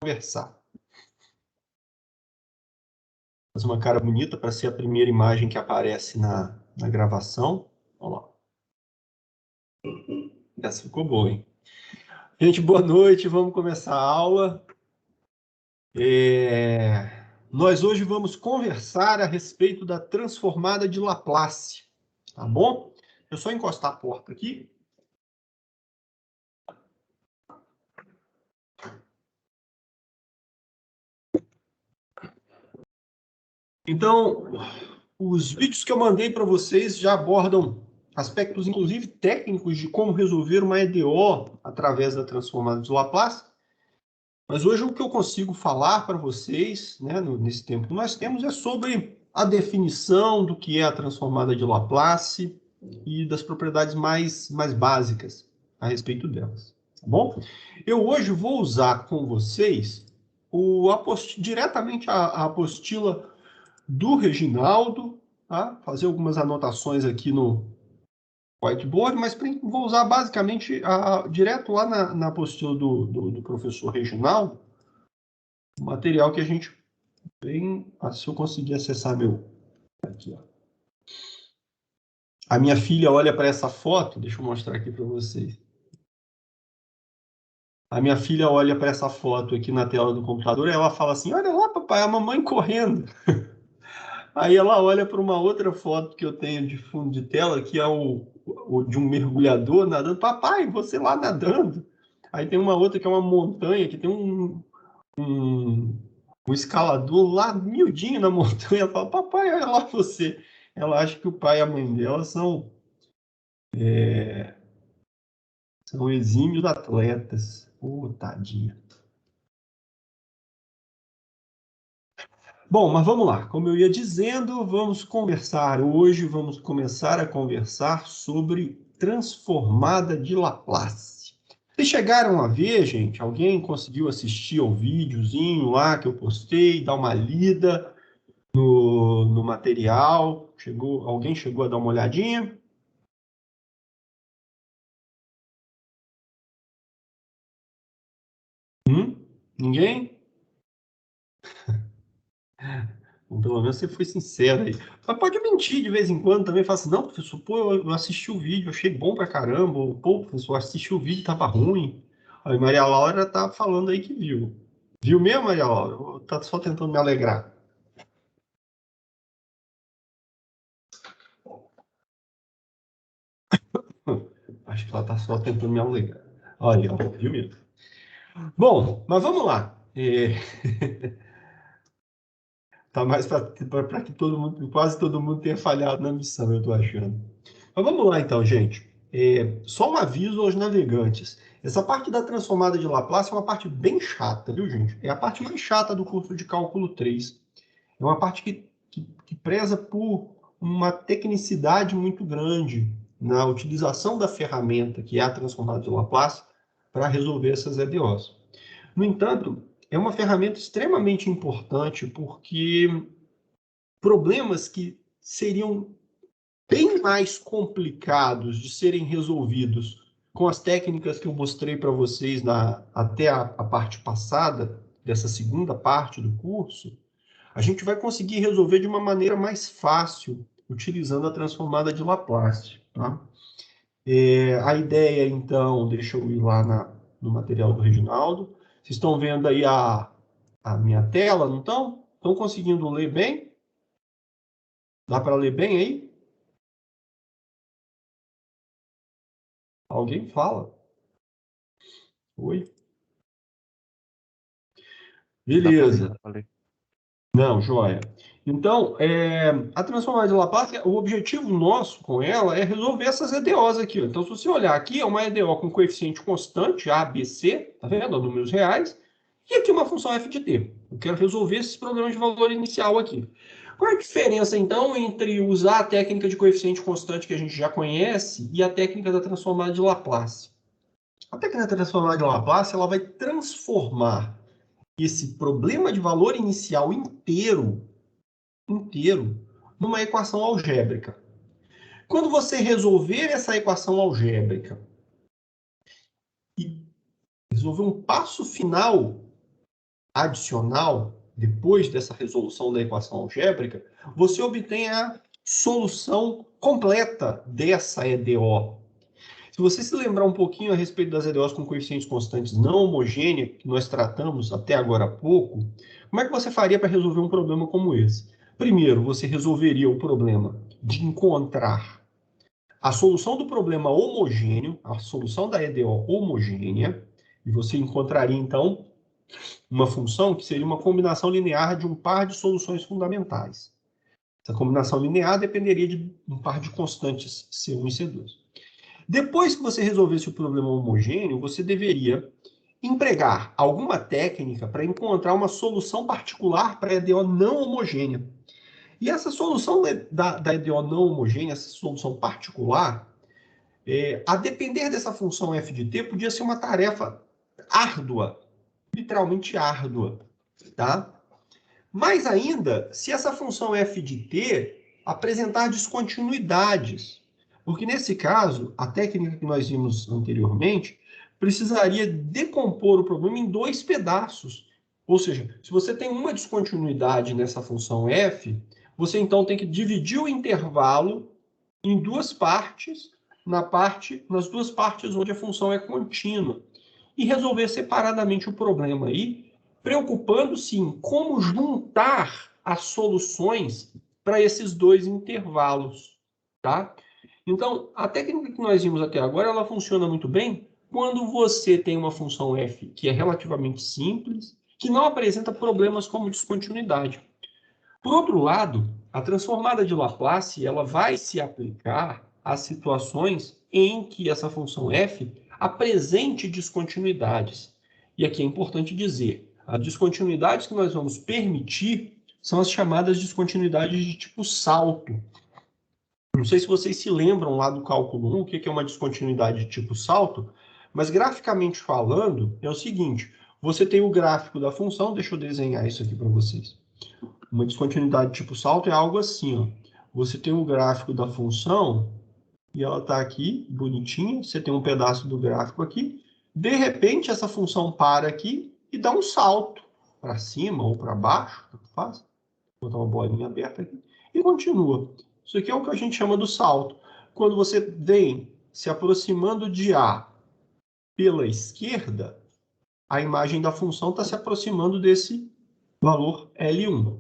Conversar. Fazer uma cara bonita para ser a primeira imagem que aparece na gravação. Olha lá. Essa ficou boa, hein? Gente, boa noite. Vamos começar a aula. Nós hoje vamos conversar a respeito da transformada de Laplace. Tá bom? Eu só encostar a porta aqui. Então, os vídeos que eu mandei para vocês já abordam aspectos, inclusive técnicos, de como resolver uma EDO através da transformada de Laplace. Mas hoje o que eu consigo falar para vocês, né, nesse tempo que nós temos, é sobre a definição do que é a transformada de Laplace e das propriedades mais básicas a respeito delas. Tá bom? Eu hoje vou usar com vocês diretamente a apostila do Reginaldo, tá? Fazer algumas anotações aqui no whiteboard, mas vou usar basicamente direto lá na apostila do professor Reginaldo, o material que a gente tem. Se eu conseguir acessar meu. Aqui, ó. A minha filha olha para essa foto, deixa eu mostrar aqui para vocês. A minha filha olha para essa foto aqui na tela do computador e ela fala assim: olha lá, papai, a mamãe correndo. Aí ela olha para uma outra foto que eu tenho de fundo de tela, que é o de um mergulhador nadando. Papai, você lá nadando. Aí tem uma outra que é uma montanha, que tem um escalador lá miudinho na montanha. Ela fala, papai, olha lá você. Ela acha que o pai e a mãe dela são exímios atletas. Tadinha. Bom, mas vamos lá. Como eu ia dizendo, vamos começar a conversar sobre transformada de Laplace. Vocês chegaram a ver, gente? Alguém conseguiu assistir ao videozinho lá que eu postei, dar uma lida no material? Alguém chegou a dar uma olhadinha? Ninguém? Bom, pelo menos você foi sincero aí. Mas pode mentir de vez em quando também. Fala assim, não, professor, pô, eu assisti o vídeo, achei bom pra caramba. Ou, pô, professor, assisti o vídeo, tava ruim. Aí Maria Laura tá falando aí que viu. Viu mesmo, Maria Laura? Ou tá só tentando me alegrar? Acho que ela tá só tentando me alegrar. Olha, ó, viu mesmo. Bom, mas vamos lá. Tá mais para que quase todo mundo tenha falhado na missão, eu tô achando. Mas vamos lá então, gente. Só um aviso aos navegantes. Essa parte da transformada de Laplace é uma parte bem chata, viu, gente? É a parte mais chata do curso de cálculo 3. É uma parte que preza por uma tecnicidade muito grande na utilização da ferramenta que é a transformada de Laplace para resolver essas EDOs. No entanto, é uma ferramenta extremamente importante porque problemas que seriam bem mais complicados de serem resolvidos com as técnicas que eu mostrei para vocês até a parte passada, dessa segunda parte do curso, a gente vai conseguir resolver de uma maneira mais fácil, utilizando a transformada de Laplace. Tá? A ideia, então, deixa eu ir lá no material do Reginaldo. Vocês estão vendo aí a minha tela, não estão? Estão conseguindo ler bem? Dá para ler bem aí? Alguém fala? Oi? Beleza. Não, joia. Então, a transformada de Laplace, o objetivo nosso com ela é resolver essas EDOs aqui. Ó. Então, se você olhar aqui, é uma EDO com coeficiente constante, A, B, C, tá vendo? Números reais. E aqui uma função f de t. Eu quero resolver esses problemas de valor inicial aqui. Qual é a diferença, então, entre usar a técnica de coeficiente constante que a gente já conhece e a técnica da transformada de Laplace? A técnica da transformada de Laplace ela vai transformar esse problema de valor inicial inteiro numa equação algébrica. Quando você resolver essa equação algébrica e resolver um passo final adicional, depois dessa resolução da equação algébrica, você obtém a solução completa dessa EDO. Se você se lembrar um pouquinho a respeito das EDOs com coeficientes constantes não homogêneos, que nós tratamos até agora há pouco, como é que você faria para resolver um problema como esse? Primeiro, você resolveria o problema de encontrar a solução do problema homogêneo, a solução da EDO homogênea, e você encontraria, então, uma função que seria uma combinação linear de um par de soluções fundamentais. Essa combinação linear dependeria de um par de constantes C1 e C2. Depois que você resolvesse o problema homogêneo, você deveria empregar alguma técnica para encontrar uma solução particular para a EDO não homogênea. E essa solução da EDO não homogênea, essa solução particular, a depender dessa função f de t, podia ser uma tarefa árdua, literalmente árdua, tá? Mais ainda, se essa função f de t apresentar descontinuidades, porque nesse caso, a técnica que nós vimos anteriormente precisaria decompor o problema em dois pedaços. Ou seja, se você tem uma descontinuidade nessa função f, você então tem que dividir o intervalo em duas partes, nas duas partes onde a função é contínua, e resolver separadamente o problema aí, preocupando-se em como juntar as soluções para esses dois intervalos, tá? Então, a técnica que nós vimos até agora, ela funciona muito bem quando você tem uma função f que é relativamente simples, que não apresenta problemas como descontinuidade. Por outro lado, a transformada de Laplace ela vai se aplicar às situações em que essa função f apresente descontinuidades. E aqui é importante dizer, as descontinuidades que nós vamos permitir são as chamadas descontinuidades de tipo salto. Não sei se vocês se lembram lá do cálculo 1, o que é uma descontinuidade de tipo salto, mas graficamente falando, é o seguinte, você tem o gráfico da função, deixa eu desenhar isso aqui para vocês. Uma descontinuidade tipo salto é algo assim, ó. Você tem o gráfico da função e ela está aqui, bonitinha. Você tem um pedaço do gráfico aqui. De repente, essa função para aqui e dá um salto para cima ou para baixo, tanto faz. Vou botar uma bolinha aberta aqui e continua. Isso aqui é o que a gente chama do salto. Quando você vem se aproximando de A pela esquerda, a imagem da função está se aproximando desse valor L1.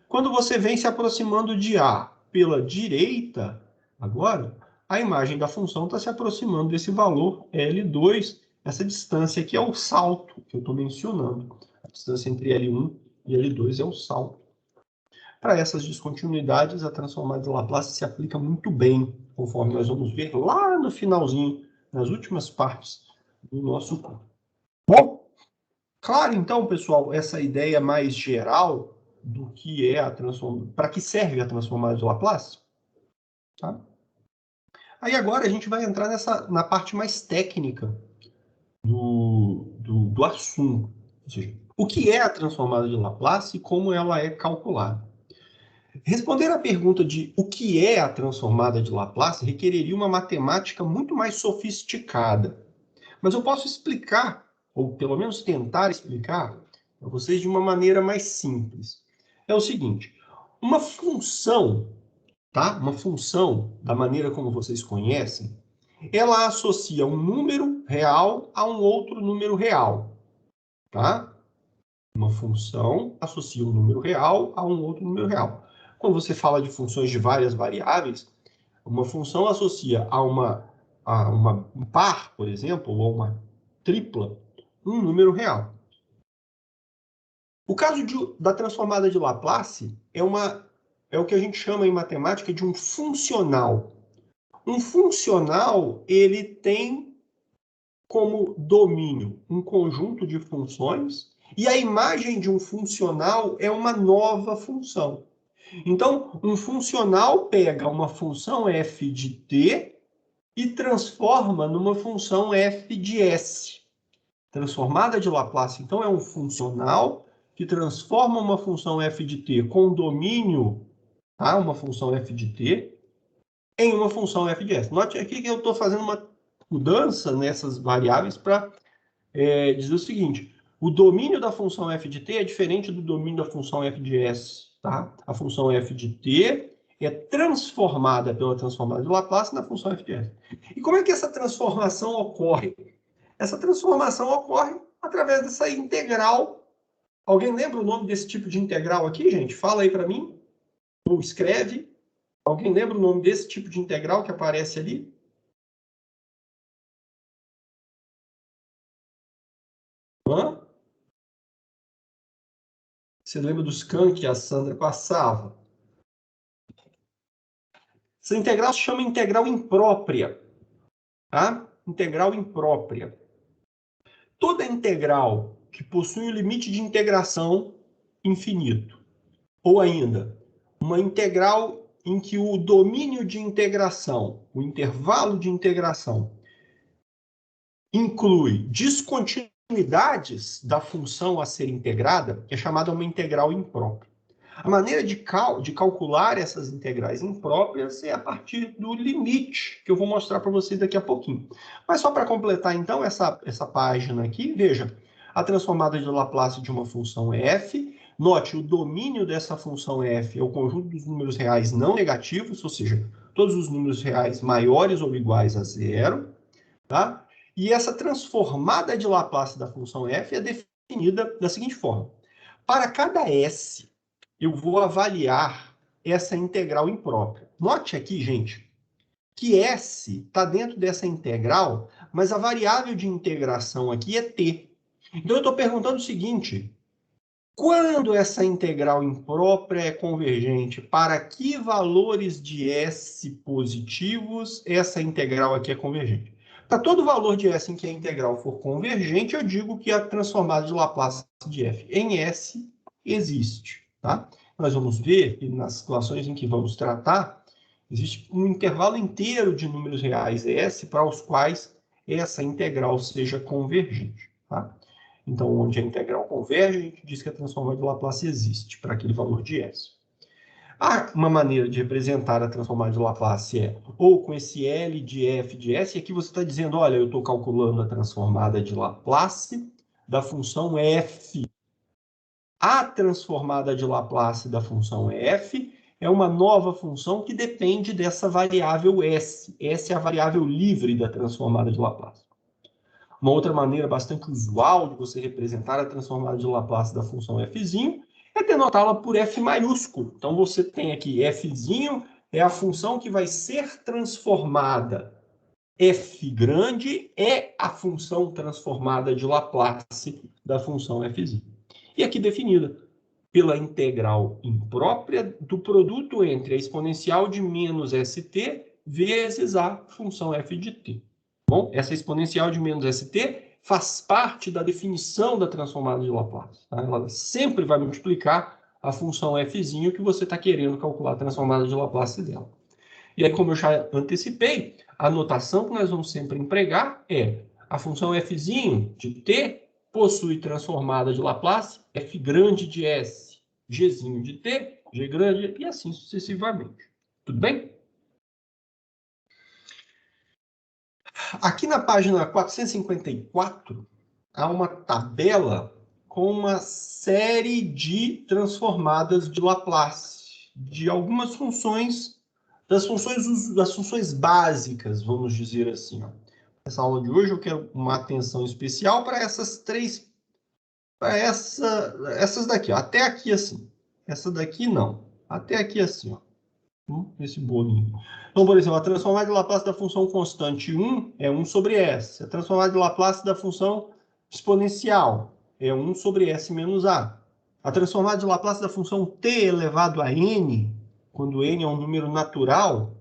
Quando você vem se aproximando de A pela direita, agora, a imagem da função está se aproximando desse valor L2. Essa distância aqui é o salto que eu estou mencionando. A distância entre L1 e L2 é o salto. Para essas descontinuidades, a transformada de Laplace se aplica muito bem, conforme nós vamos ver lá no finalzinho, nas últimas partes do nosso curso. Bom, claro, então, pessoal, essa ideia mais geral do que é a transformada, para que serve a transformada de Laplace? Tá? Aí agora a gente vai entrar na parte mais técnica do assunto. Ou seja, o que é a transformada de Laplace e como ela é calculada. Responder à pergunta de o que é a transformada de Laplace requereria uma matemática muito mais sofisticada. Mas eu posso explicar, ou pelo menos tentar explicar, para vocês de uma maneira mais simples. É o seguinte, uma função, tá? Uma função, da maneira como vocês conhecem, ela associa um número real a um outro número real, tá? Uma função associa um número real a um outro número real. Quando você fala de funções de várias variáveis, uma função associa a um par, por exemplo, ou uma tripla, um número real. O caso da transformada de Laplace é o que a gente chama em matemática de um funcional. Um funcional, ele tem como domínio um conjunto de funções e a imagem de um funcional é uma nova função. Então, um funcional pega uma função f de t e transforma numa função f de s. Transformada de Laplace, então, é um funcional que transforma uma função f de t com domínio, tá? Uma função f de t, em uma função f de s. Note aqui que eu estou fazendo uma mudança nessas variáveis para dizer o seguinte, O domínio da função f de t é diferente do domínio da função f de s, tá? A função f de t é transformada pela transformada de Laplace na função f de s. E como é que essa transformação ocorre? Essa transformação ocorre através dessa integral. Alguém lembra o nome desse tipo de integral aqui, gente? Fala aí para mim. Ou escreve. Alguém lembra o nome desse tipo de integral que aparece ali? Hã? Você lembra dos can que a Sandra passava? Essa integral se chama integral imprópria. Tá? Integral imprópria. Toda integral que possui um limite de integração infinito, ou ainda, uma integral em que o domínio de integração, o intervalo de integração, inclui descontinuidades da função a ser integrada, é chamada uma integral imprópria. A maneira de calcular essas integrais impróprias é a partir do limite, que eu vou mostrar para vocês daqui a pouquinho. Mas só para completar, então, essa página aqui, veja, a transformada de Laplace de uma função f. Note, o domínio dessa função f é o conjunto dos números reais não negativos, ou seja, todos os números reais maiores ou iguais a zero, tá? E essa transformada de Laplace da função f é definida da seguinte forma. Para cada s, eu vou avaliar essa integral imprópria. Note aqui, gente, que S está dentro dessa integral, mas a variável de integração aqui é t. Então, eu estou perguntando o seguinte, quando essa integral imprópria é convergente, para que valores de S positivos essa integral aqui é convergente? Para todo valor de S em que a integral for convergente, eu digo que a transformada de Laplace de f em S existe. Tá? Nós vamos ver que nas situações em que vamos tratar, existe um intervalo inteiro de números reais S para os quais essa integral seja convergente. Tá? Então, onde a integral converge, a gente diz que a transformada de Laplace existe para aquele valor de S. Uma maneira de representar a transformada de Laplace é ou com esse L de f de S, e aqui você está dizendo, olha, eu estou calculando a transformada de Laplace da função f. A transformada de Laplace da função f é uma nova função que depende dessa variável S. S é a variável livre da transformada de Laplace. Uma outra maneira bastante usual de você representar a transformada de Laplace da função f' é denotá-la por f maiúsculo. Então, você tem aqui f' é a função que vai ser transformada. F grande é a função transformada de Laplace da função f'. E aqui definida pela integral imprópria do produto entre a exponencial de menos st vezes a função f de t. Bom, essa exponencial de menos st faz parte da definição da transformada de Laplace. Tá? Ela sempre vai multiplicar a função f' que você está querendo calcular a transformada de Laplace dela. E aí, como eu já antecipei, a notação que nós vamos sempre empregar é a função f' de t possui transformada de Laplace f grande de s, g de t, g grande, e assim sucessivamente. Tudo bem? Aqui na página 454, há uma tabela com uma série de transformadas de Laplace, de algumas funções, das funções básicas, vamos dizer assim. Nessa aula de hoje eu quero uma atenção especial para essas três, para essas daqui, ó. Até aqui assim. Essa daqui não. Até aqui assim, ó. Esse bolinho. Então, por exemplo, a transformada de Laplace da função constante 1 é 1 sobre S. A transformada de Laplace da função exponencial é 1 sobre S menos A. A transformada de Laplace da função t elevado a n, quando n é um número natural,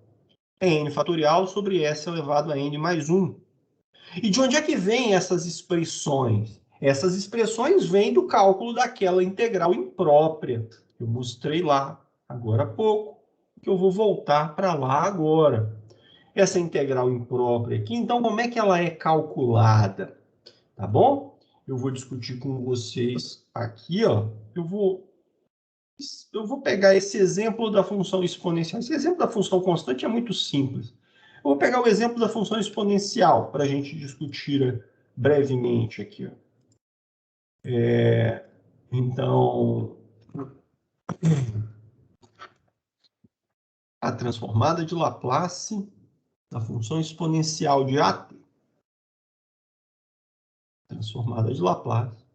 é n fatorial sobre S elevado a n mais 1. E de onde é que vêm essas expressões? Essas expressões vêm do cálculo daquela integral imprópria que eu mostrei lá agora há pouco, que eu vou voltar para lá agora. Essa integral imprópria aqui, então, como é que ela é calculada? Tá bom? Eu vou discutir com vocês aqui, ó. Eu vou pegar esse exemplo da função exponencial. Esse exemplo da função constante é muito simples. Eu vou pegar o exemplo da função exponencial para a gente discutir brevemente aqui, ó. Então, a transformada de Laplace da função exponencial de AT. Transformada de Laplace.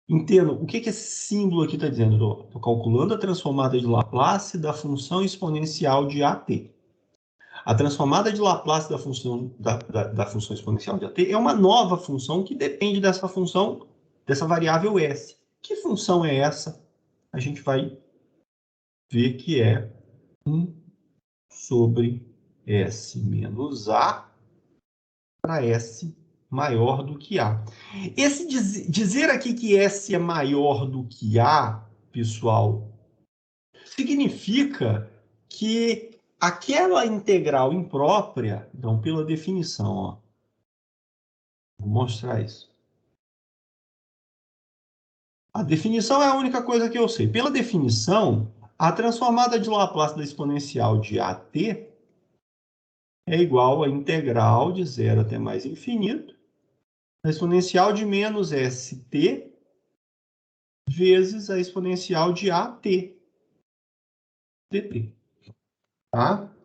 Entendo. O que esse símbolo aqui está dizendo? Estou calculando a transformada de Laplace da função exponencial de AT. A transformada de Laplace da função, da função exponencial de AT é uma nova função que depende dessa função, dessa variável S. Que função é essa? A gente vai ver que é 1 sobre S menos A para S maior do que A. Esse dizer aqui que S é maior do que A, pessoal, significa que aquela integral imprópria, então, pela definição, ó, vou mostrar isso. A definição é a única coisa que eu sei. Pela definição, a transformada de Laplace da exponencial de AT é igual à integral de 0 até mais infinito, a exponencial de menos st vezes a exponencial de AT dt. Tá?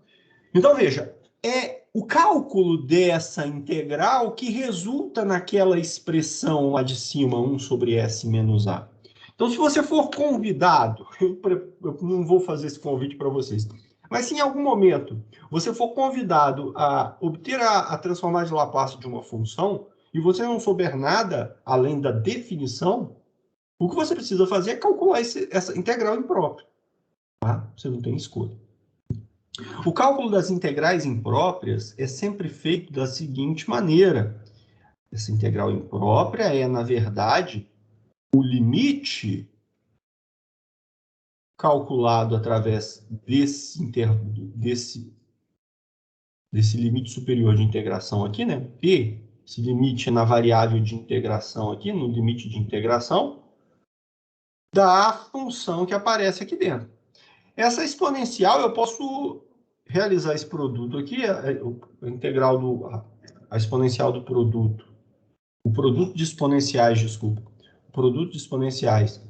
Então, veja, é o cálculo dessa integral que resulta naquela expressão lá de cima, 1 sobre S menos A. Então, se você for convidado, eu não vou fazer esse convite para vocês, mas se em algum momento você for convidado a obter a transformada de Laplace de uma função e você não souber nada além da definição, o que você precisa fazer é calcular essa integral imprópria. Tá? Você não tem escolha. O cálculo das integrais impróprias é sempre feito da seguinte maneira. Essa integral imprópria é, na verdade, o limite calculado através desse limite superior de integração aqui, né? P, esse limite na variável de integração aqui, no limite de integração, da função que aparece aqui dentro. Essa exponencial, eu posso realizar esse produto aqui, a integral a exponencial do produto, o produto de exponenciais, desculpa, o produto de exponenciais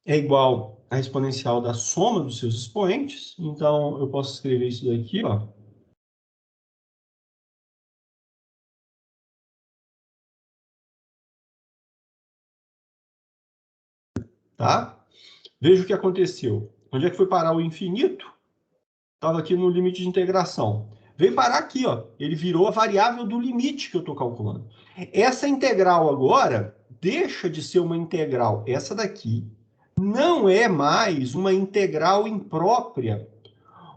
é igual à exponencial da soma dos seus expoentes, então eu posso escrever isso daqui, ó. Tá? Veja o que aconteceu. Onde é que foi parar o infinito? Estava aqui no limite de integração. Veio parar aqui, ó. Ele virou a variável do limite que eu estou calculando. Essa integral agora deixa de ser uma integral. Essa daqui não é mais uma integral imprópria,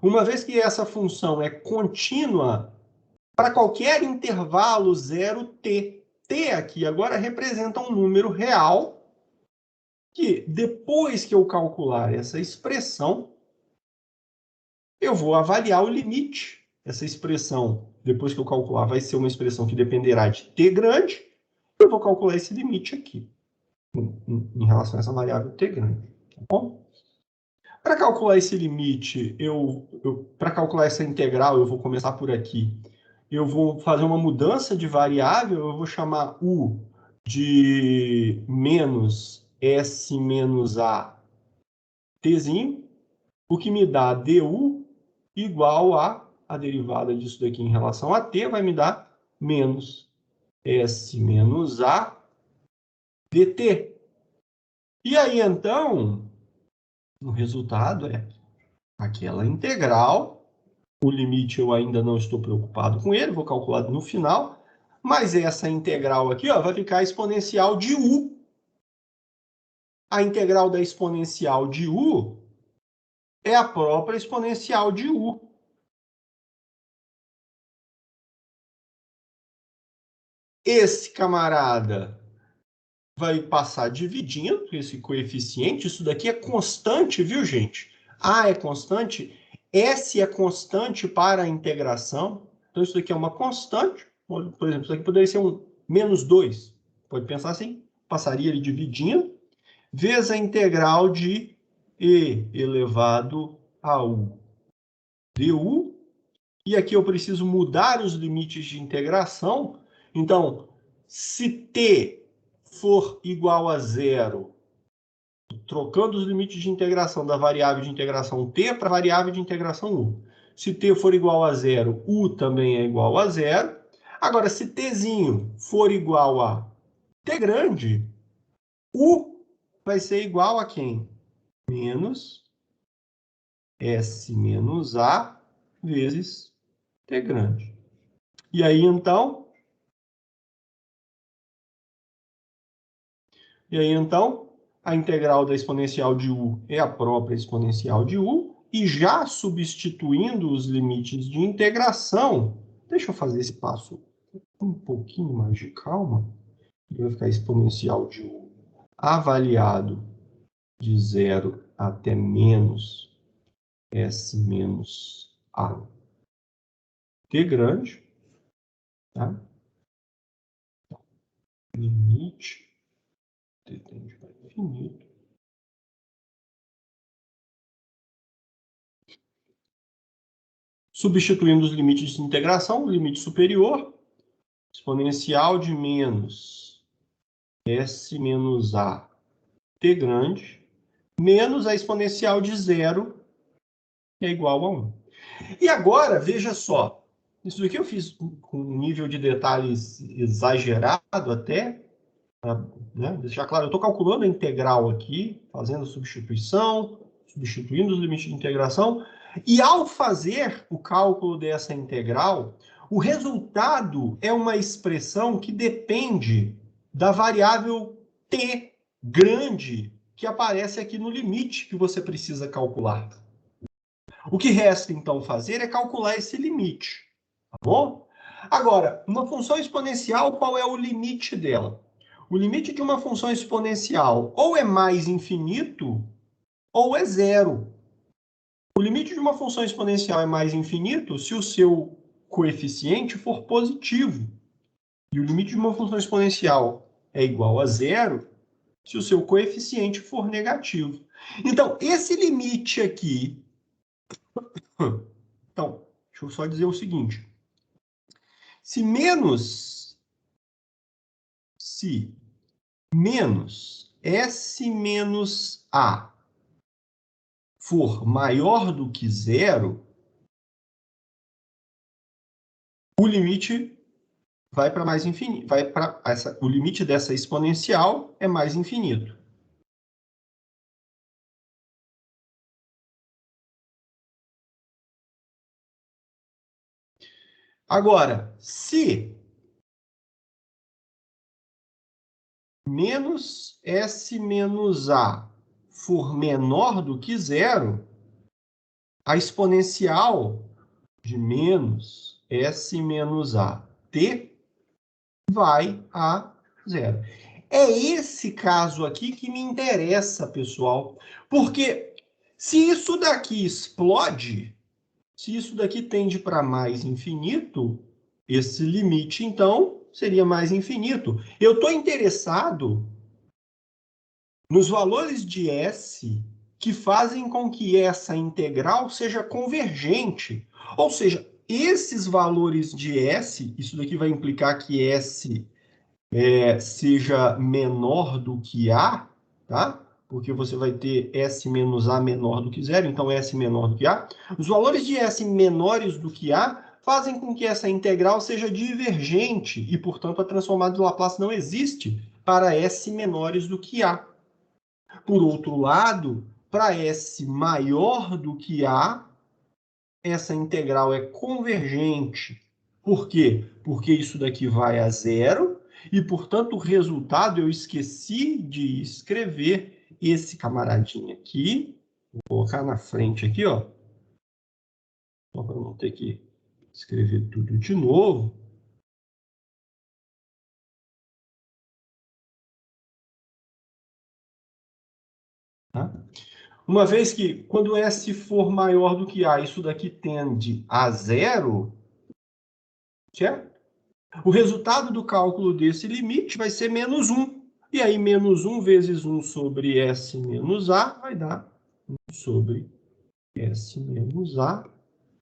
uma vez que essa função é contínua para qualquer intervalo 0t. T aqui agora representa um número real que, depois que eu calcular essa expressão, eu vou avaliar o limite. Essa expressão, depois que eu calcular, vai ser uma expressão que dependerá de t grande. Eu vou calcular esse limite aqui, em relação a essa variável t grande. Tá bom? Para calcular esse limite, para calcular essa integral, eu vou começar por aqui. Eu vou fazer uma mudança de variável, eu vou chamar u de menos s menos a tzinho, o que me dá du igual a derivada disso daqui em relação a t vai me dar menos s menos a dt. E aí, então, o resultado é aquela integral. O limite eu ainda não estou preocupado com ele, vou calcular no final. Mas essa integral aqui, ó, vai ficar exponencial de u. A integral da exponencial de u é a própria exponencial de u. Esse camarada vai passar dividindo esse coeficiente. Isso daqui é constante, viu, gente? A é constante, S é constante para a integração. Então, isso daqui é uma constante. Por exemplo, isso aqui poderia ser um menos 2. Pode pensar assim. Passaria ele dividindo, vezes a integral de e elevado a u du E aqui eu preciso mudar os limites de integração. Então, se t for igual a zero, trocando os limites de integração da variável de integração t para a variável de integração u. Se t for igual a zero, u também é igual a zero. Agora, se tzinho for igual a t grande, u vai ser igual a quem? Menos S menos A vezes t grande. E aí, então, a integral da exponencial de u é a própria exponencial de u, e já substituindo os limites de integração, deixa eu fazer esse passo um pouquinho mais de calma, vai ficar exponencial de u avaliado de 0 até menos S menos A t grande, tá? Limite t tende para infinito. Substituindo os limites de integração, o limite superior, exponencial de menos S menos A t grande, menos a exponencial de zero, que é igual a 1. E agora, veja só, isso aqui eu fiz com um nível de detalhes exagerado até, né? Deixar claro, eu estou calculando a integral aqui, fazendo a substituição, substituindo os limites de integração, e ao fazer o cálculo dessa integral, o resultado é uma expressão que depende da variável t grande que aparece aqui no limite que você precisa calcular. O que resta, então, fazer é calcular esse limite, tá bom? Agora, uma função exponencial, qual é o limite dela? O limite de uma função exponencial ou é mais infinito ou é zero. O limite de uma função exponencial é mais infinito se o seu coeficiente for positivo. E o limite de uma função exponencial é igual a zero se o seu coeficiente for negativo. Então, esse limite aqui... Então, deixa eu só dizer o seguinte. Se menos S menos A for maior do que zero, o limite vai para mais infinito. O limite dessa exponencial é mais infinito. Agora, se menos S menos A for menor do que zero, a exponencial de menos S menos A t vai a zero. É esse caso aqui que me interessa, pessoal, porque se isso daqui explode, se isso daqui tende para mais infinito, esse limite, então, seria mais infinito. Eu estou interessado nos valores de S que fazem com que essa integral seja convergente. Ou seja, esses valores de S, isso daqui vai implicar que S seja menor do que A, tá? Porque você vai ter S menos A menor do que zero, então S menor do que A. Os valores de S menores do que A fazem com que essa integral seja divergente e, portanto, a transformada de Laplace não existe para S menores do que A. Por outro lado, para S maior do que A, essa integral é convergente. Por quê? Porque isso daqui vai a zero e, portanto, o resultado, eu esqueci de escrever esse camaradinho aqui. Vou colocar na frente aqui, ó. Só para não ter que escrever tudo de novo. Tá? Uma vez que, quando S for maior do que A, isso daqui tende a zero, certo? O resultado do cálculo desse limite vai ser menos 1. E aí, menos 1 vezes 1 sobre S menos A vai dar 1 sobre S menos A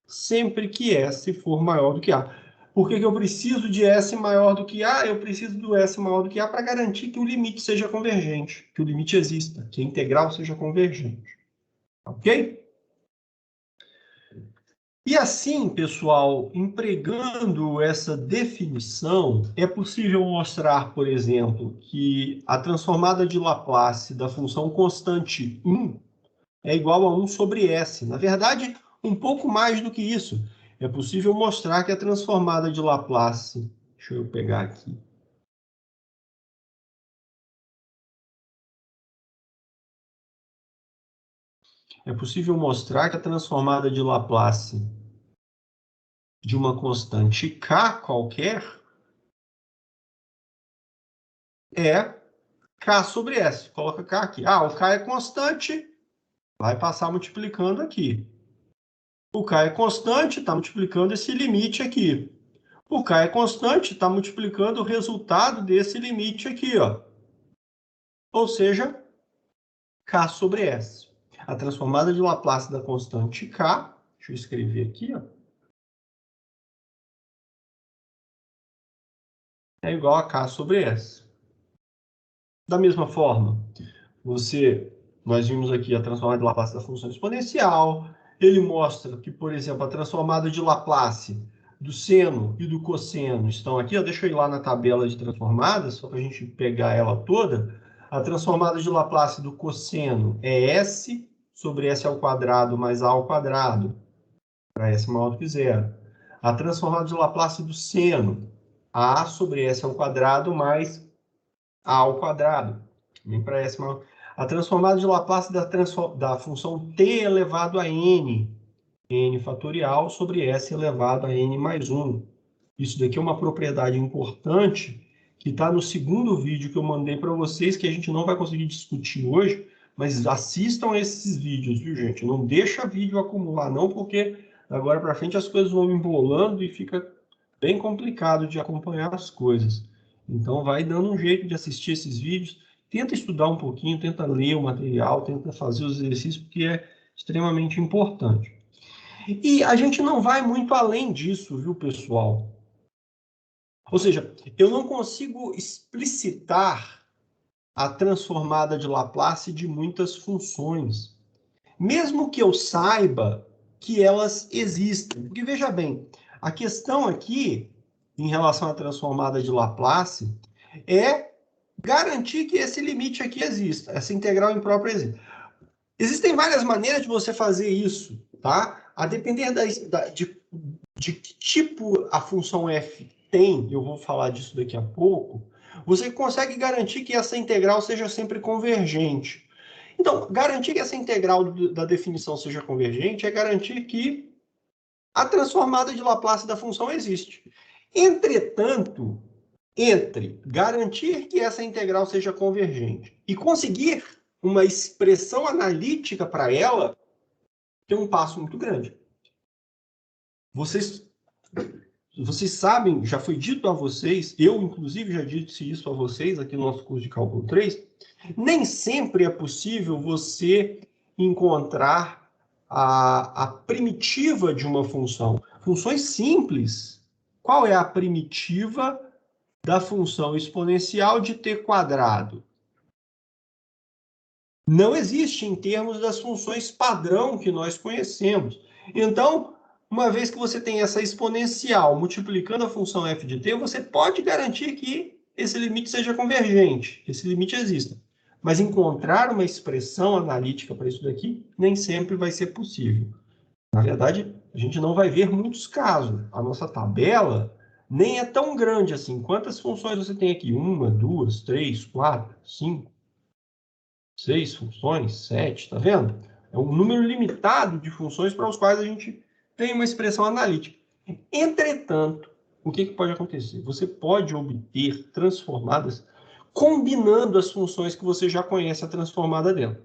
sempre que S for maior do que A. Por que eu preciso de S maior do que A? Eu preciso do S maior do que A para garantir que o limite seja convergente, que o limite exista, que a integral seja convergente. Ok? E assim, pessoal, empregando essa definição, é possível mostrar, por exemplo, que a transformada de Laplace da função constante 1 é igual a 1 sobre S. Na verdade, um pouco mais do que isso. É possível mostrar que a transformada de Laplace... Deixa eu pegar aqui. É possível mostrar que a transformada de Laplace de uma constante K qualquer é K sobre S. Coloca K aqui. Ah, o K é constante, vai passar multiplicando aqui. O K é constante, está multiplicando esse limite aqui. O K é constante, está multiplicando o resultado desse limite aqui, ó. Ou seja, K sobre S. A transformada de Laplace da constante K, deixa eu escrever aqui, ó, é igual a K sobre S. Da mesma forma, nós vimos aqui a transformada de Laplace da função exponencial. Ele mostra que, por exemplo, a transformada de Laplace do seno e do cosseno estão aqui. Ó, deixa eu ir lá na tabela de transformadas, só para a gente pegar ela toda. A transformada de Laplace do cosseno é S sobre S ao quadrado mais A ao quadrado, para S maior do que zero. A transformada de Laplace do seno, A sobre S ao quadrado mais A ao quadrado. Também para S maior. A transformada de Laplace da função t elevado a n, n fatorial sobre s elevado a n mais 1. Isso daqui é uma propriedade importante que está no segundo vídeo que eu mandei para vocês, que a gente não vai conseguir discutir hoje, mas assistam esses vídeos, viu, gente? Não deixa vídeo acumular, não, porque agora para frente as coisas vão embolando e fica bem complicado de acompanhar as coisas. Então, vai dando um jeito de assistir esses vídeos, tenta estudar um pouquinho, tenta ler o material, tenta fazer os exercícios, porque é extremamente importante. E a gente não vai muito além disso, viu, pessoal? Ou seja, eu não consigo explicitar a transformada de Laplace de muitas funções, mesmo que eu saiba que elas existem. Porque, veja bem, a questão aqui, em relação à transformada de Laplace, é garantir que esse limite aqui exista, essa integral imprópria existe. Existem várias maneiras de você fazer isso, tá? A depender de que tipo a função f tem, eu vou falar disso daqui a pouco, você consegue garantir que essa integral seja sempre convergente. Então, garantir que essa integral da definição seja convergente é garantir que a transformada de Laplace da função existe. Entretanto, entre garantir que essa integral seja convergente e conseguir uma expressão analítica para ela, tem um passo muito grande. Vocês sabem, já foi dito a vocês, eu inclusive já disse isso a vocês aqui no nosso curso de cálculo 3, nem sempre é possível você encontrar a primitiva de uma função. Funções simples. Qual é a primitiva da função exponencial de t quadrado? Não existe em termos das funções padrão que nós conhecemos. Então, uma vez que você tem essa exponencial multiplicando a função f de t, você pode garantir que esse limite seja convergente, que esse limite exista. Mas encontrar uma expressão analítica para isso daqui nem sempre vai ser possível. Na verdade, a gente não vai ver muitos casos. A nossa tabela nem é tão grande assim. Quantas funções você tem aqui? 1, 2, 3, 4, 5, 6 funções, 7, tá vendo? É um número limitado de funções para os quais a gente tem uma expressão analítica. Entretanto, o que pode acontecer? Você pode obter transformadas combinando as funções que você já conhece a transformada dela.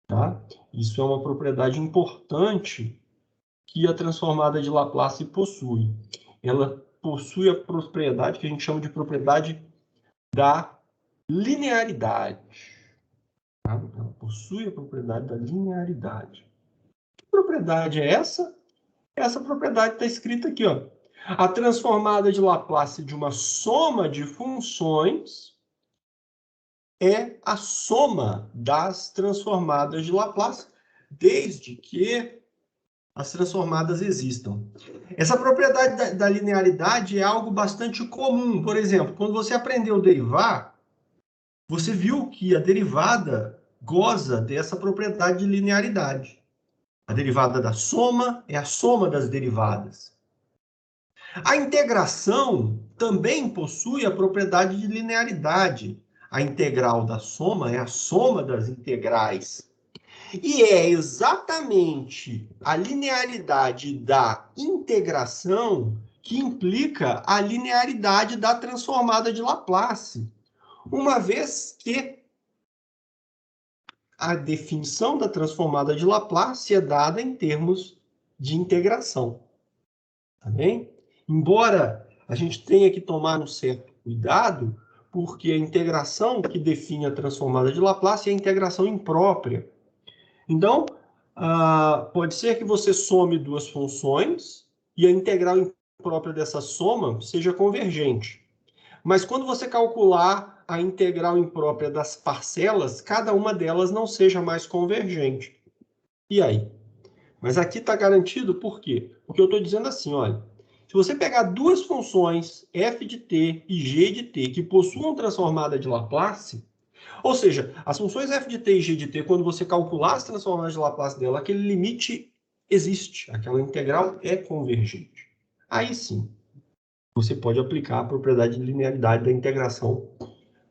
Tá? Isso é uma propriedade importante que a transformada de Laplace possui. Ela possui a propriedade que a gente chama de propriedade da linearidade. Tá? Ela possui a propriedade da linearidade. Que propriedade é essa? Essa propriedade está escrita aqui, ó. A transformada de Laplace de uma soma de funções é a soma das transformadas de Laplace, desde que as transformadas existam. Essa propriedade da linearidade é algo bastante comum. Por exemplo, quando você aprendeu a derivar, você viu que a derivada goza dessa propriedade de linearidade. A derivada da soma é a soma das derivadas. A integração também possui a propriedade de linearidade. A integral da soma é a soma das integrais. E é exatamente a linearidade da integração que implica a linearidade da transformada de Laplace, uma vez que a definição da transformada de Laplace é dada em termos de integração. Tá bem? Embora a gente tenha que tomar um certo cuidado, porque a integração que define a transformada de Laplace é a integração imprópria. Então, pode ser que você some duas funções e a integral imprópria dessa soma seja convergente. Mas quando você calcular a integral imprópria das parcelas, cada uma delas não seja mais convergente. E aí? Mas aqui está garantido por quê? Porque eu estou dizendo assim, olha, se você pegar duas funções f de t e g de t que possuam transformada de Laplace, ou seja, as funções f de t e g de t, quando você calcular as transformadas de Laplace dela, aquele limite existe, aquela integral é convergente. Aí sim, você pode aplicar a propriedade de linearidade da integração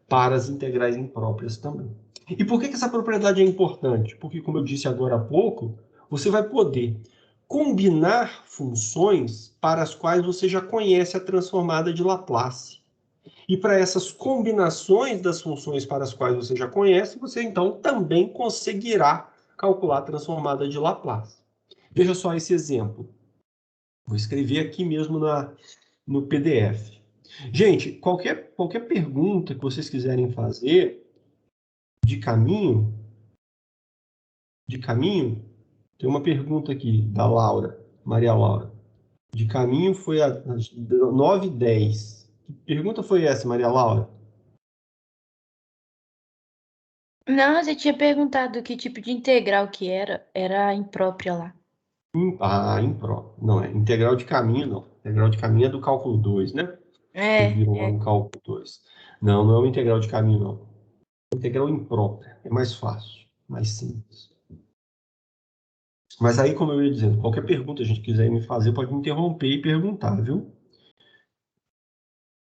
para as integrais impróprias também. E por que essa propriedade é importante? Porque, como eu disse agora há pouco, você vai poder combinar funções para as quais você já conhece a transformada de Laplace. E para essas combinações das funções para as quais você já conhece, você então também conseguirá calcular a transformada de Laplace. Veja só esse exemplo. Vou escrever aqui mesmo no PDF. Gente, qualquer pergunta que vocês quiserem fazer de caminho, tem uma pergunta aqui da Laura, Maria Laura. De caminho foi às 9h10. Que pergunta foi essa, Maria Laura? Não, você tinha perguntado que tipo de integral que era. Era a imprópria lá. Impróprio. Não, é integral de caminho, não. Integral de caminho é do cálculo 2, né? Vocês viram lá no cálculo 2. Não, não é uma integral de caminho, não. Integral imprópria. É mais fácil, mais simples. Mas aí, como eu ia dizendo, qualquer pergunta a gente quiser me fazer, pode me interromper e perguntar, viu?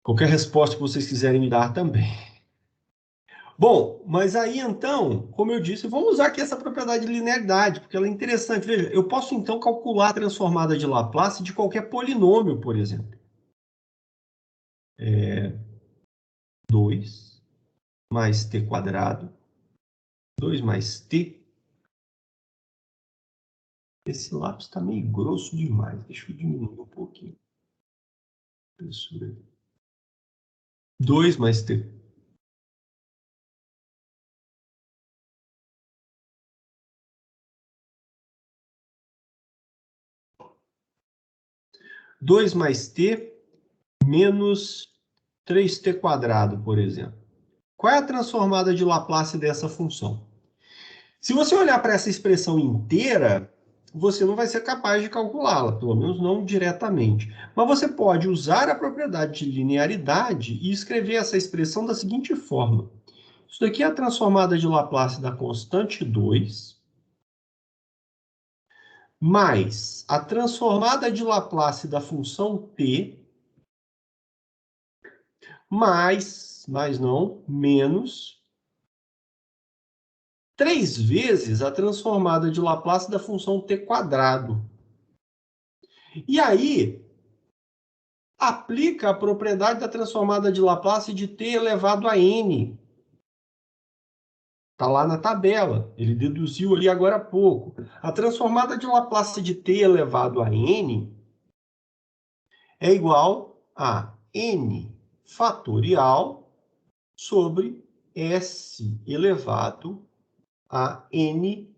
Qualquer resposta que vocês quiserem me dar também. Bom, mas aí então, como eu disse, vamos usar aqui essa propriedade de linearidade, porque ela é interessante. Veja, eu posso então calcular a transformada de Laplace de qualquer polinômio, por exemplo. 2 mais t quadrado, 2 mais t. Esse lápis está meio grosso demais. Deixa eu diminuir um pouquinho. 2 mais t. Dois mais t menos 3t quadrado, por exemplo. Qual é a transformada de Laplace dessa função? Se você olhar para essa expressão inteira, você não vai ser capaz de calculá-la, pelo menos não diretamente. Mas você pode usar a propriedade de linearidade e escrever essa expressão da seguinte forma. Isso daqui é a transformada de Laplace da constante 2, mais a transformada de Laplace da função t, mais não, menos 3 vezes a transformada de Laplace da função t quadrado. E aí, aplica a propriedade da transformada de Laplace de t elevado a n. Está lá na tabela. Ele deduziu ali agora há pouco. A transformada de Laplace de t elevado a n é igual a n fatorial sobre s elevado a n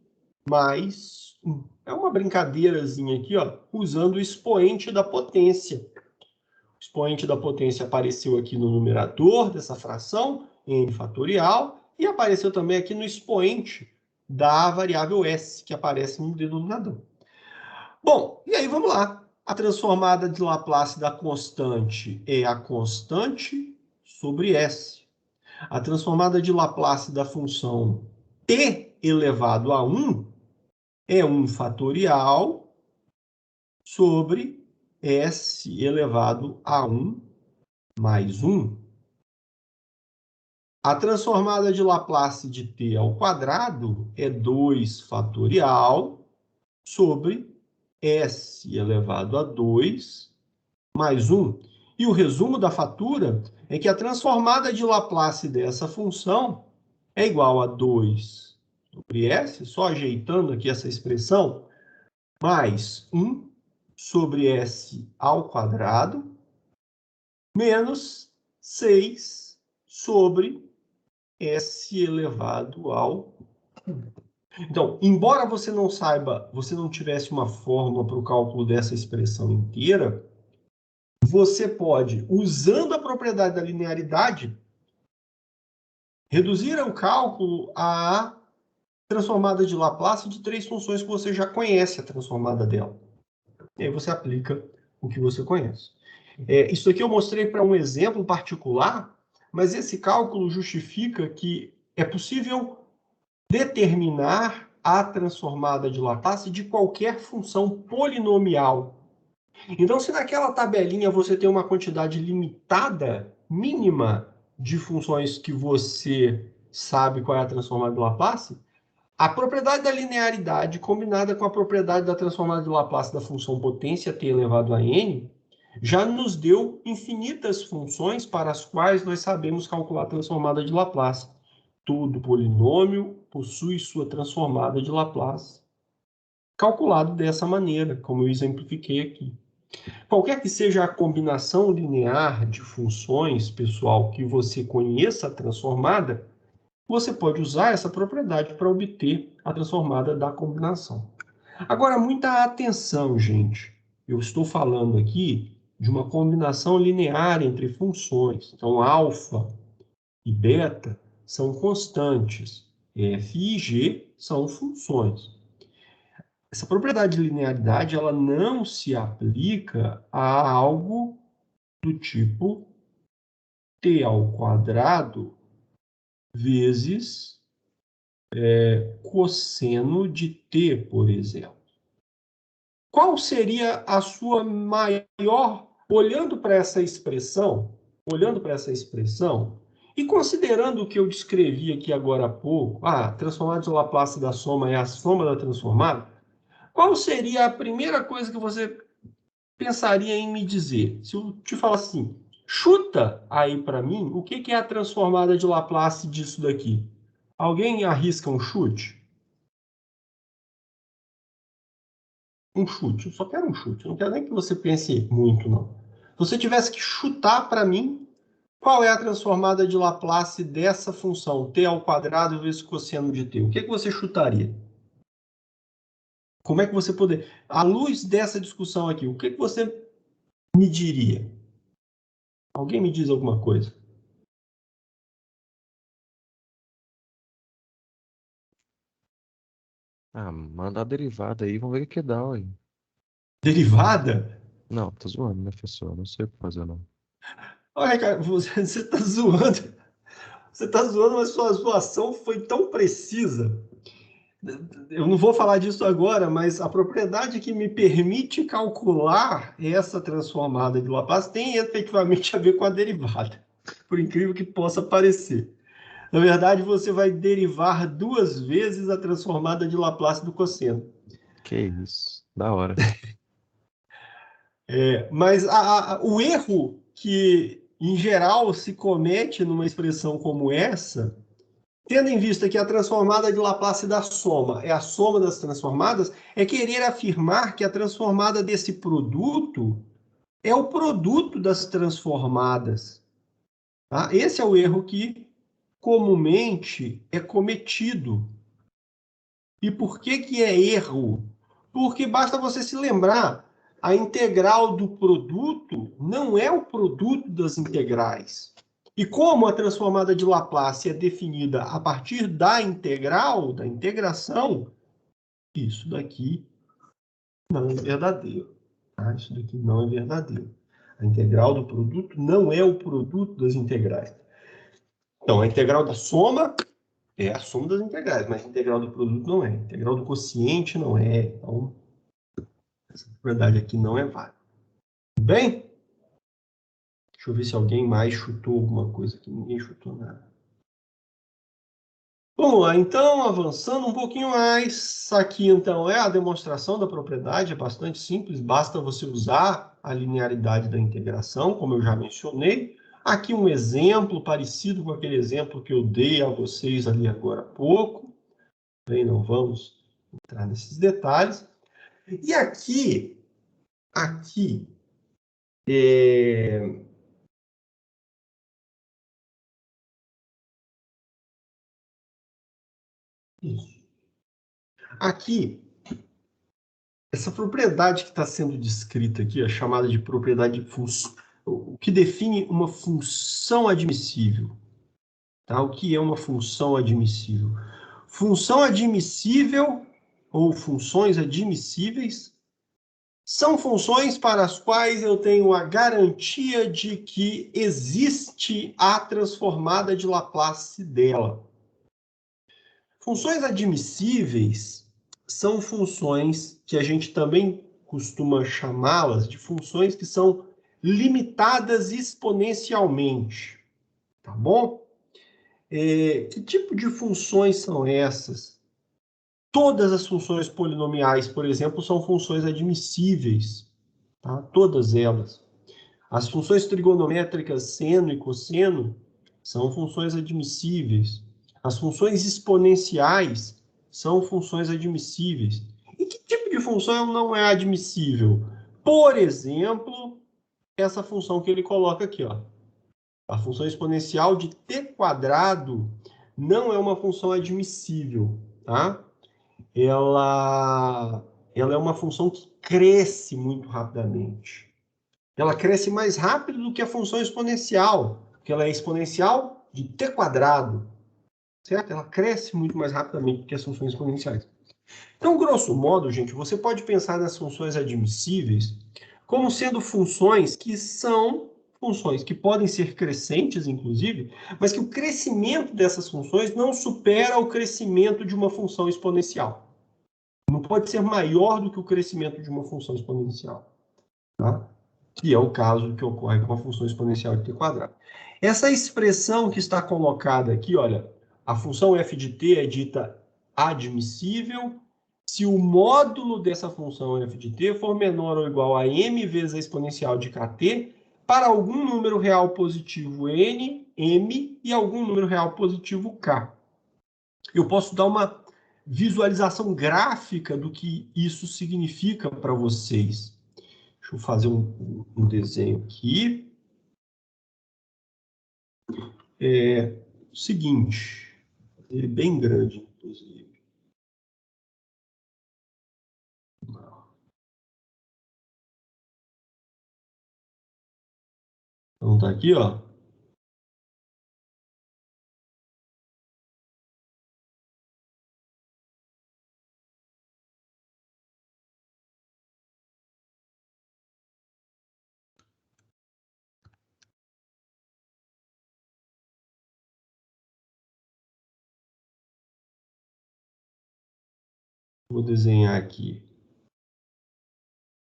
mais 1. É uma brincadeirazinha aqui, ó, usando o expoente da potência. O expoente da potência apareceu aqui no numerador dessa fração, n fatorial, e apareceu também aqui no expoente da variável s, que aparece no denominador. Bom, e aí vamos lá. A transformada de Laplace da constante é a constante sobre s. A transformada de Laplace da função t elevado a 1 é 1 fatorial sobre s elevado a 1 mais 1. A transformada de Laplace de t ao quadrado é 2 fatorial sobre s elevado a 2 mais 1. E o resumo da fatura é que a transformada de Laplace dessa função é igual a 2 sobre s, só ajeitando aqui essa expressão, mais 1 sobre s ao quadrado, menos 6 sobre s elevado ao... Então, embora você não saiba, você não tivesse uma fórmula para o cálculo dessa expressão inteira, você pode, usando a propriedade da linearidade, reduzir o cálculo à transformada de Laplace de três funções que você já conhece a transformada dela. E aí você aplica o que você conhece. Isso aqui eu mostrei para um exemplo particular, mas esse cálculo justifica que é possível determinar a transformada de Laplace de qualquer função polinomial. Então, se naquela tabelinha você tem uma quantidade limitada, mínima, de funções que você sabe qual é a transformada de Laplace, a propriedade da linearidade combinada com a propriedade da transformada de Laplace da função potência t elevado a n já nos deu infinitas funções para as quais nós sabemos calcular a transformada de Laplace. Todo polinômio possui sua transformada de Laplace, calculado dessa maneira, como eu exemplifiquei aqui. Qualquer que seja a combinação linear de funções, pessoal, que você conheça a transformada, você pode usar essa propriedade para obter a transformada da combinação. Agora, muita atenção, gente. Eu estou falando aqui de uma combinação linear entre funções. Então, alfa e beta são constantes. F e G são funções. Essa propriedade de linearidade ela não se aplica a algo do tipo t ao quadrado vezes cosseno de t, por exemplo. Qual seria a sua maior, olhando para essa expressão, e considerando o que eu descrevi aqui agora há pouco, a transformada de Laplace da soma é a soma da transformada, qual seria a primeira coisa que você pensaria em me dizer? Se eu te falar assim, chuta aí para mim o que é a transformada de Laplace disso daqui. Alguém arrisca um chute? Um chute. Eu só quero um chute. Eu não quero nem que você pense muito, não. Se você tivesse que chutar para mim, qual é a transformada de Laplace dessa função, t ao quadrado vezes cosseno de t? O que você chutaria? Como é que você poderia... À luz dessa discussão aqui, o que você me diria? Alguém me diz alguma coisa? Ah, manda a derivada aí, vamos ver o que dá, ué. Derivada? Não, tô zoando, né, professor? Não sei o que fazer, não. Olha, cara, você está zoando. Você está zoando, mas sua zoação foi tão precisa. Eu não vou falar disso agora, mas a propriedade que me permite calcular essa transformada de Laplace tem efetivamente a ver com a derivada, por incrível que possa parecer. Na verdade, você vai derivar duas vezes a transformada de Laplace do cosseno. Que isso, da hora. Mas o erro que, em geral, se comete numa expressão como essa, tendo em vista que a transformada de Laplace da soma é a soma das transformadas, é querer afirmar que a transformada desse produto é o produto das transformadas. Tá? Esse é o erro que comumente é cometido. E por que é erro? Porque basta você se lembrar, a integral do produto não é o produto das integrais. E como a transformada de Laplace é definida a partir da integral, da integração, isso daqui não é verdadeiro. Tá? Isso daqui não é verdadeiro. A integral do produto não é o produto das integrais. Então, a integral da soma é a soma das integrais, mas a integral do produto não é. A integral do quociente não é. Então, essa propriedade aqui não é válida. Tudo bem? Deixa eu ver se alguém mais chutou alguma coisa aqui. Ninguém chutou nada. Vamos lá, então, avançando um pouquinho mais. Aqui, então, é a demonstração da propriedade. É bastante simples. Basta você usar a linearidade da integração, como eu já mencionei. Aqui um exemplo parecido com aquele exemplo que eu dei a vocês ali agora há pouco. Bem, não vamos entrar nesses detalhes. E aqui isso. Aqui, essa propriedade que está sendo descrita aqui, é chamada de propriedade de função, o que define uma função admissível. Tá? O que é uma função admissível? Função admissível ou funções admissíveis são funções para as quais eu tenho a garantia de que existe a transformada de Laplace dela. Funções admissíveis são funções que a gente também costuma chamá-las de funções que são limitadas exponencialmente. Tá bom? Que tipo de funções são essas? Todas as funções polinomiais, por exemplo, são funções admissíveis. Tá? Todas elas. As funções trigonométricas seno e cosseno são funções admissíveis. As funções exponenciais são funções admissíveis. E que tipo de função não é admissível? Por exemplo, essa função que ele coloca aqui, ó. A função exponencial de t² não é uma função admissível, tá? Ela é uma função que cresce muito rapidamente. Ela cresce mais rápido do que a função exponencial, porque ela é exponencial de t², certo? Ela cresce muito mais rapidamente do que as funções exponenciais. Então, grosso modo, gente, você pode pensar nas funções admissíveis como sendo funções que são funções que podem ser crescentes, inclusive, mas que o crescimento dessas funções não supera o crescimento de uma função exponencial. Não pode ser maior do que o crescimento de uma função exponencial. Tá? Que é o caso que ocorre com a função exponencial de t². Essa expressão que está colocada aqui, olha, a função f de t é dita admissível se o módulo dessa função f de t for menor ou igual a m vezes a exponencial de kt para algum número real positivo n, m, e algum número real positivo k. Eu posso dar uma visualização gráfica do que isso significa para vocês. Deixa eu fazer um desenho aqui. O seguinte, ele é bem grande, inclusive. Então tá aqui, ó. Vou desenhar aqui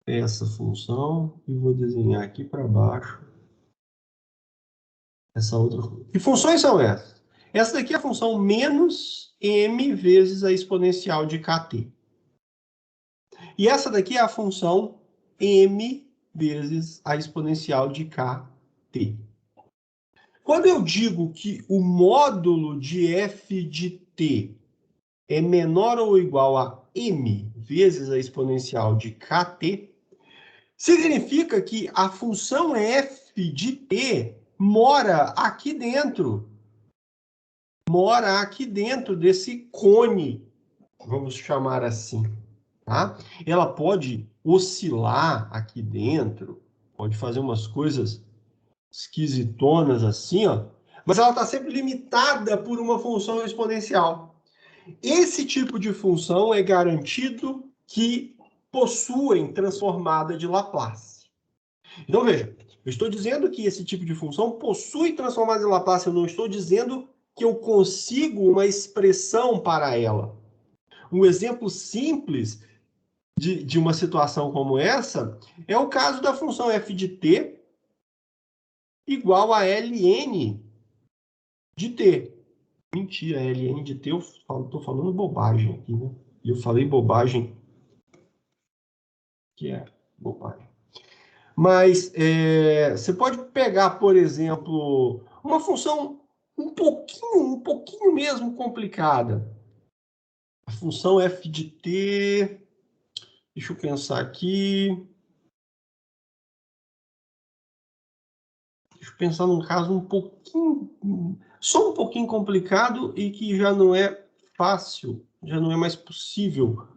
essa função e vou desenhar aqui para baixo essa outra função. Que funções são essas? Essa daqui é a função menos m vezes a exponencial de kt. E essa daqui é a função m vezes a exponencial de kt. Quando eu digo que o módulo de f de t é menor ou igual a m vezes a exponencial de kt, significa que a função f de t mora aqui dentro. Mora aqui dentro desse cone, vamos chamar assim. tá? Ela pode oscilar aqui dentro, pode fazer umas coisas esquisitonas assim, ó, mas ela está sempre limitada por uma função exponencial. Esse tipo de função é garantido que possuem transformada de Laplace. Então, veja, eu estou dizendo que esse tipo de função possui transformada de Laplace, eu não estou dizendo que eu consigo uma expressão para ela. Um exemplo simples de uma situação como essa é o caso da função f de t igual a ln de t. Mentira, ln de t, eu estou falando bobagem aqui, né? E eu falei bobagem, que é bobagem. Mas você pode pegar, por exemplo, uma função um pouquinho mesmo complicada. A função f de t, deixa eu pensar aqui. Deixa eu pensar num caso só um pouquinho complicado e que já não é fácil, já não é mais possível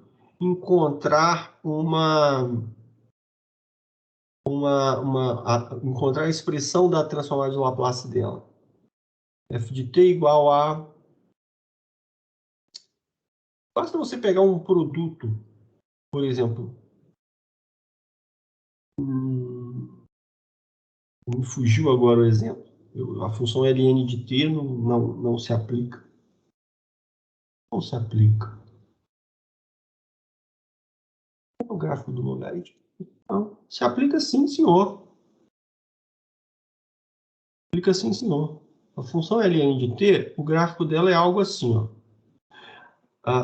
encontrar encontrar a expressão da transformada de Laplace dela. F de t igual a... Basta você pegar um produto, por exemplo. Me fugiu agora o exemplo. A função ln de t não se aplica. Não se aplica. É o gráfico do logaritmo. Não, se aplica sim, senhor. Aplica sim, senhor. A função ln de t, o gráfico dela é algo assim, ó.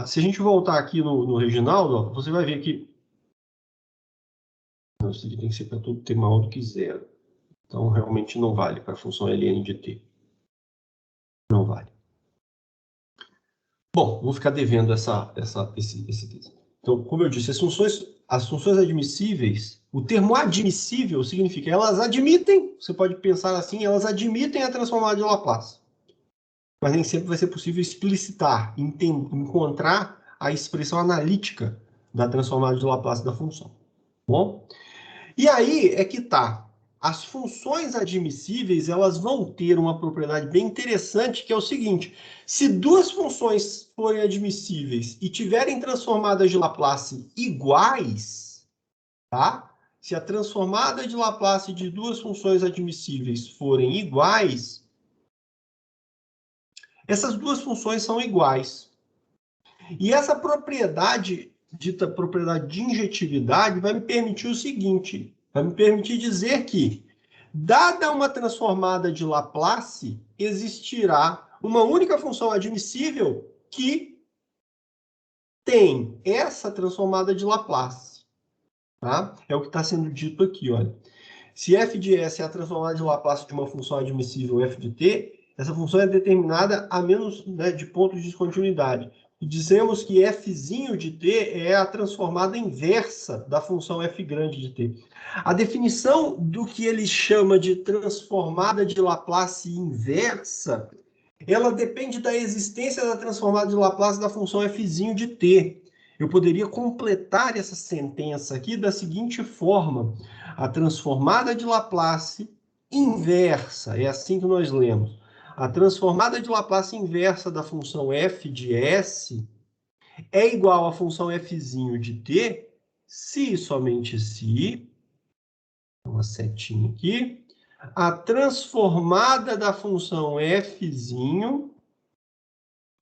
Se a gente voltar aqui no Reginaldo, ó, você vai ver que... Não, isso aqui tem que ser para tudo ter maior do que zero. Então, realmente não vale para a função ln de t. Não vale. Bom, vou ficar devendo esse texto. Então, como eu disse, as funções admissíveis, o termo admissível significa elas admitem, você pode pensar assim, elas admitem a transformada de Laplace. Mas nem sempre vai ser possível explicitar, encontrar a expressão analítica da transformada de Laplace da função. Bom? E aí é que está. As funções admissíveis, elas vão ter uma propriedade bem interessante, que é o seguinte: se duas funções forem admissíveis e tiverem transformadas de Laplace iguais, tá? Se a transformada de Laplace de duas funções admissíveis forem iguais, essas duas funções são iguais. E essa propriedade, dita propriedade de injetividade, vai me permitir o seguinte: vai me permitir dizer que, dada uma transformada de Laplace, existirá uma única função admissível que tem essa transformada de Laplace. Tá? É o que está sendo dito aqui, olha. Se f de s é a transformada de Laplace de uma função admissível f de t, essa função é determinada a menos, né, de pontos de descontinuidade. E dizemos que fzinho de t é a transformada inversa da função f grande de t. A definição do que ele chama de transformada de Laplace inversa, ela depende da existência da transformada de Laplace da função fzinho de t. Eu poderia completar essa sentença aqui da seguinte forma: a transformada de Laplace inversa, é assim que nós lemos. A transformada de Laplace inversa da função f de s é igual à função fzinho de t se e somente se, uma setinha aqui, a transformada da função fzinho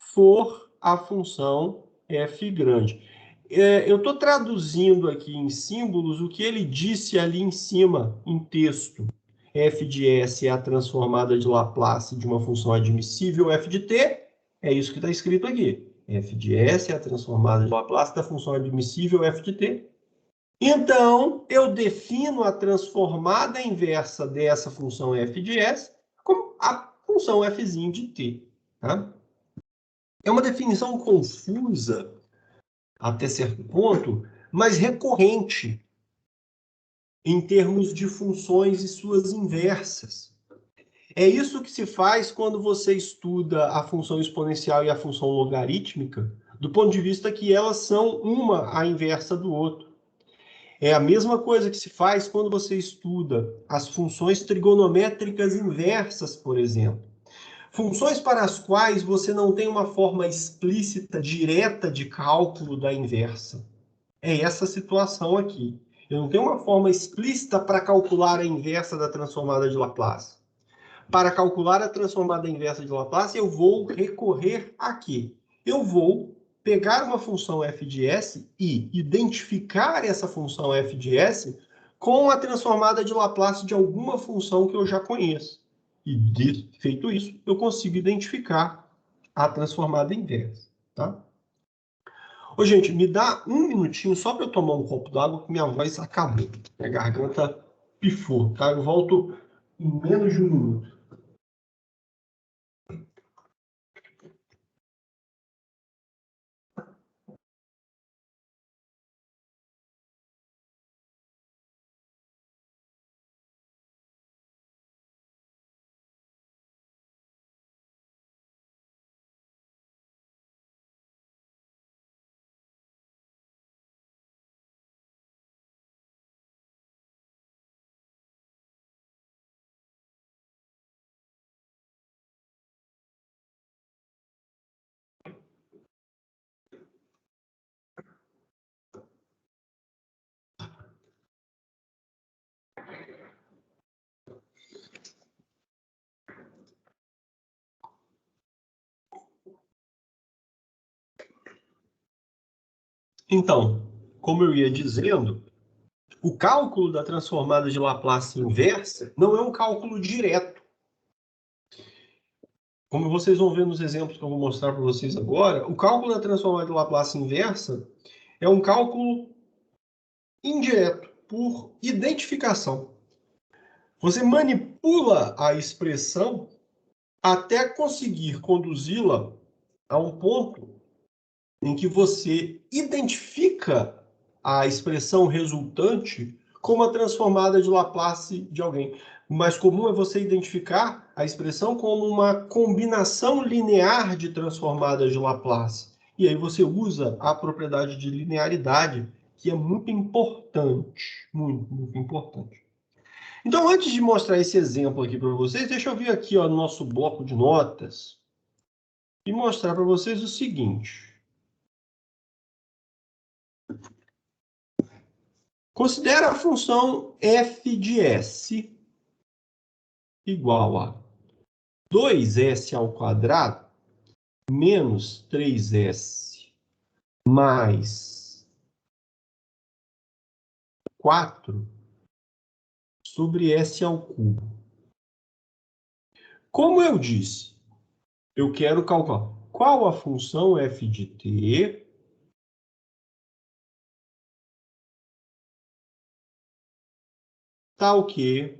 for a função f grande. Eu estou traduzindo aqui em símbolos o que ele disse ali em cima, em texto. F de S é a transformada de Laplace de uma função admissível f de t. É isso que está escrito aqui. F de S é a transformada de Laplace da função admissível f de t. Então, eu defino a transformada inversa dessa função f de S como a função fzinho de t. Tá? É uma definição confusa, até certo ponto, mas recorrente em termos de funções e suas inversas. É isso que se faz quando você estuda a função exponencial e a função logarítmica do ponto de vista que elas são uma a inversa do outro. É a mesma coisa que se faz quando você estuda as funções trigonométricas inversas, por exemplo. Funções para as quais você não tem uma forma explícita, direta de cálculo da inversa. É essa situação aqui. Eu não tenho uma forma explícita para calcular a inversa da transformada de Laplace. Para calcular a transformada inversa de Laplace, eu vou recorrer a quê? Eu vou pegar uma função f de s e identificar essa função f de s com a transformada de Laplace de alguma função que eu já conheço. E, feito isso, eu consigo identificar a transformada inversa. Tá? Ô, gente, me dá um minutinho só para eu tomar um copo d'água, que minha voz acabou. Minha garganta pifou, tá? Eu volto em menos de um minuto. Então, como eu ia dizendo, o cálculo da transformada de Laplace inversa não é um cálculo direto. Como vocês vão ver nos exemplos que eu vou mostrar para vocês agora, o cálculo da transformada de Laplace inversa é um cálculo indireto, por identificação. Você manipula a expressão até conseguir conduzi-la a um ponto em que você identifica a expressão resultante como a transformada de Laplace de alguém. O mais comum é você identificar a expressão como uma combinação linear de transformadas de Laplace. E aí você usa a propriedade de linearidade, que é muito importante. Muito, muito importante. Então, antes de mostrar esse exemplo aqui para vocês, deixa eu vir aqui ó, no nosso bloco de notas e mostrar para vocês o seguinte. Considera a função f de s igual a 2s ao quadrado menos 3s mais 4 sobre s ao cubo. Como eu disse, eu quero calcular qual a função f de t tal que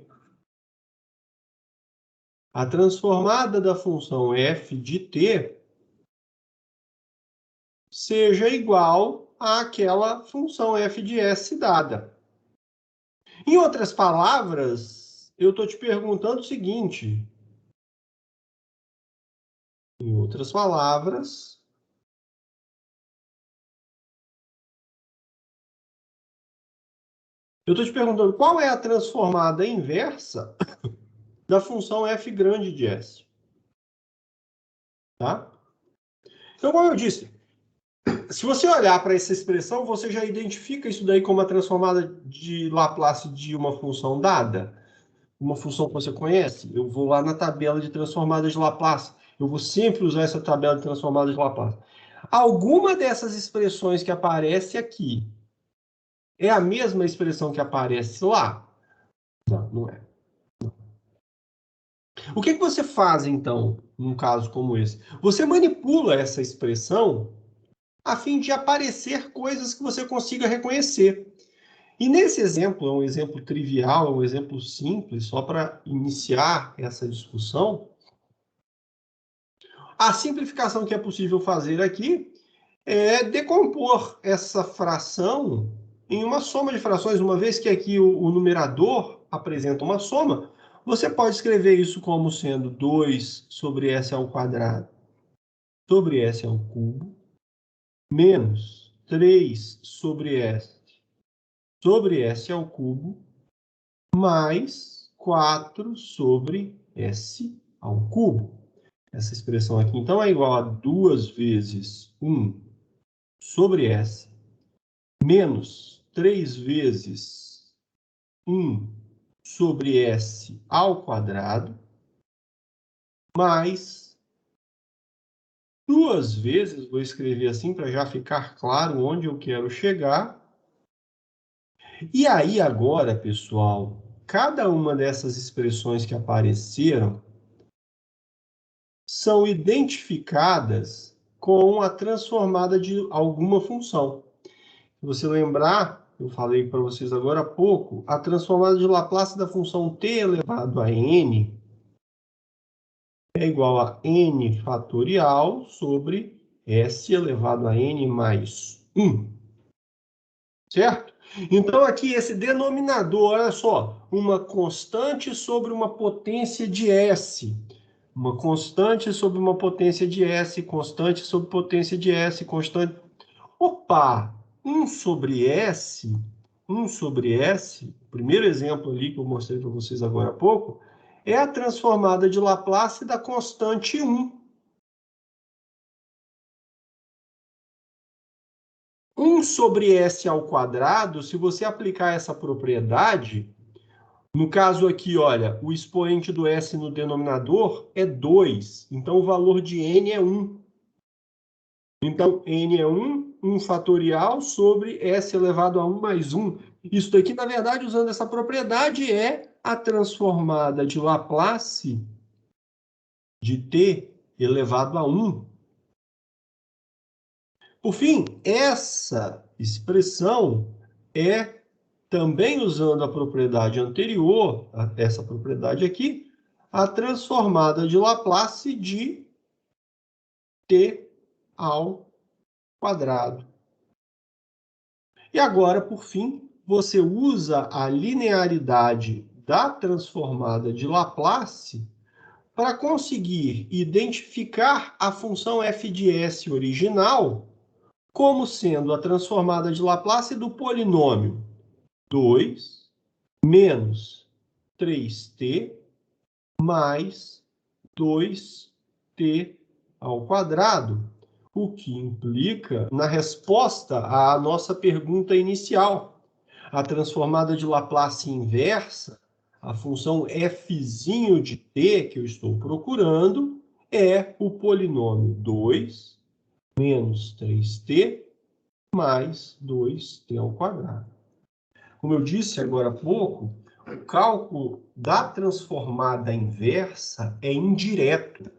a transformada da função f de t seja igual àquela função f de s dada. Em outras palavras, eu estou te perguntando o seguinte. Em outras palavras, eu estou te perguntando qual é a transformada inversa da função f grande de s. Tá? Então, como eu disse, se você olhar para essa expressão, você já identifica isso daí como a transformada de Laplace de uma função dada? Uma função que você conhece? Eu vou lá na tabela de transformadas de Laplace. Eu vou sempre usar essa tabela de transformadas de Laplace. Alguma dessas expressões que aparece aqui é a mesma expressão que aparece lá? Não, não é. O que você faz, então, num caso como esse? Você manipula essa expressão a fim de aparecer coisas que você consiga reconhecer. E nesse exemplo, é um exemplo trivial, é um exemplo simples, só para iniciar essa discussão, a simplificação que é possível fazer aqui é decompor essa fração em uma soma de frações. Uma vez que aqui o numerador apresenta uma soma, você pode escrever isso como sendo 2 sobre s ao quadrado sobre s ao cubo menos 3 sobre S ao cubo, mais 4 sobre S ao cubo. Essa expressão aqui, então, é igual a 2 vezes 1 sobre S, menos 3 vezes 1 sobre S ao quadrado, mais 2 vezes, vou escrever assim para já ficar claro onde eu quero chegar. E aí agora, pessoal, cada uma dessas expressões que apareceram são identificadas com a transformada de alguma função. Se você lembrar, eu falei para vocês agora há pouco, a transformada de Laplace da função t elevado a n é igual a n fatorial sobre s elevado a n mais 1. Certo? Então, aqui, esse denominador, olha só, uma constante sobre uma potência de S. Uma constante sobre uma potência de S, constante sobre potência de S, constante... Opa! 1 sobre S, o primeiro exemplo ali que eu mostrei para vocês agora há pouco, é a transformada de Laplace da constante 1. 1 sobre S ao quadrado, se você aplicar essa propriedade, no caso aqui, olha, o expoente do S no denominador é 2, então o valor de N é 1. Então, N é 1, 1 fatorial sobre S elevado a 1 mais 1. Isso daqui, na verdade, usando essa propriedade, é a transformada de Laplace de T elevado a 1. Por fim, essa expressão é, também usando a propriedade anterior, essa propriedade aqui, a transformada de Laplace de t ao quadrado. E agora, por fim, você usa a linearidade da transformada de Laplace para conseguir identificar a função f de s original como sendo a transformada de Laplace do polinômio 2 menos 3t mais 2t ao quadrado, o que implica na resposta à nossa pergunta inicial. A transformada de Laplace inversa, a função fzinho de t que eu estou procurando, é o polinômio 2 menos 3t mais 2t ao quadrado. Como eu disse agora há pouco, o cálculo da transformada inversa é indireto.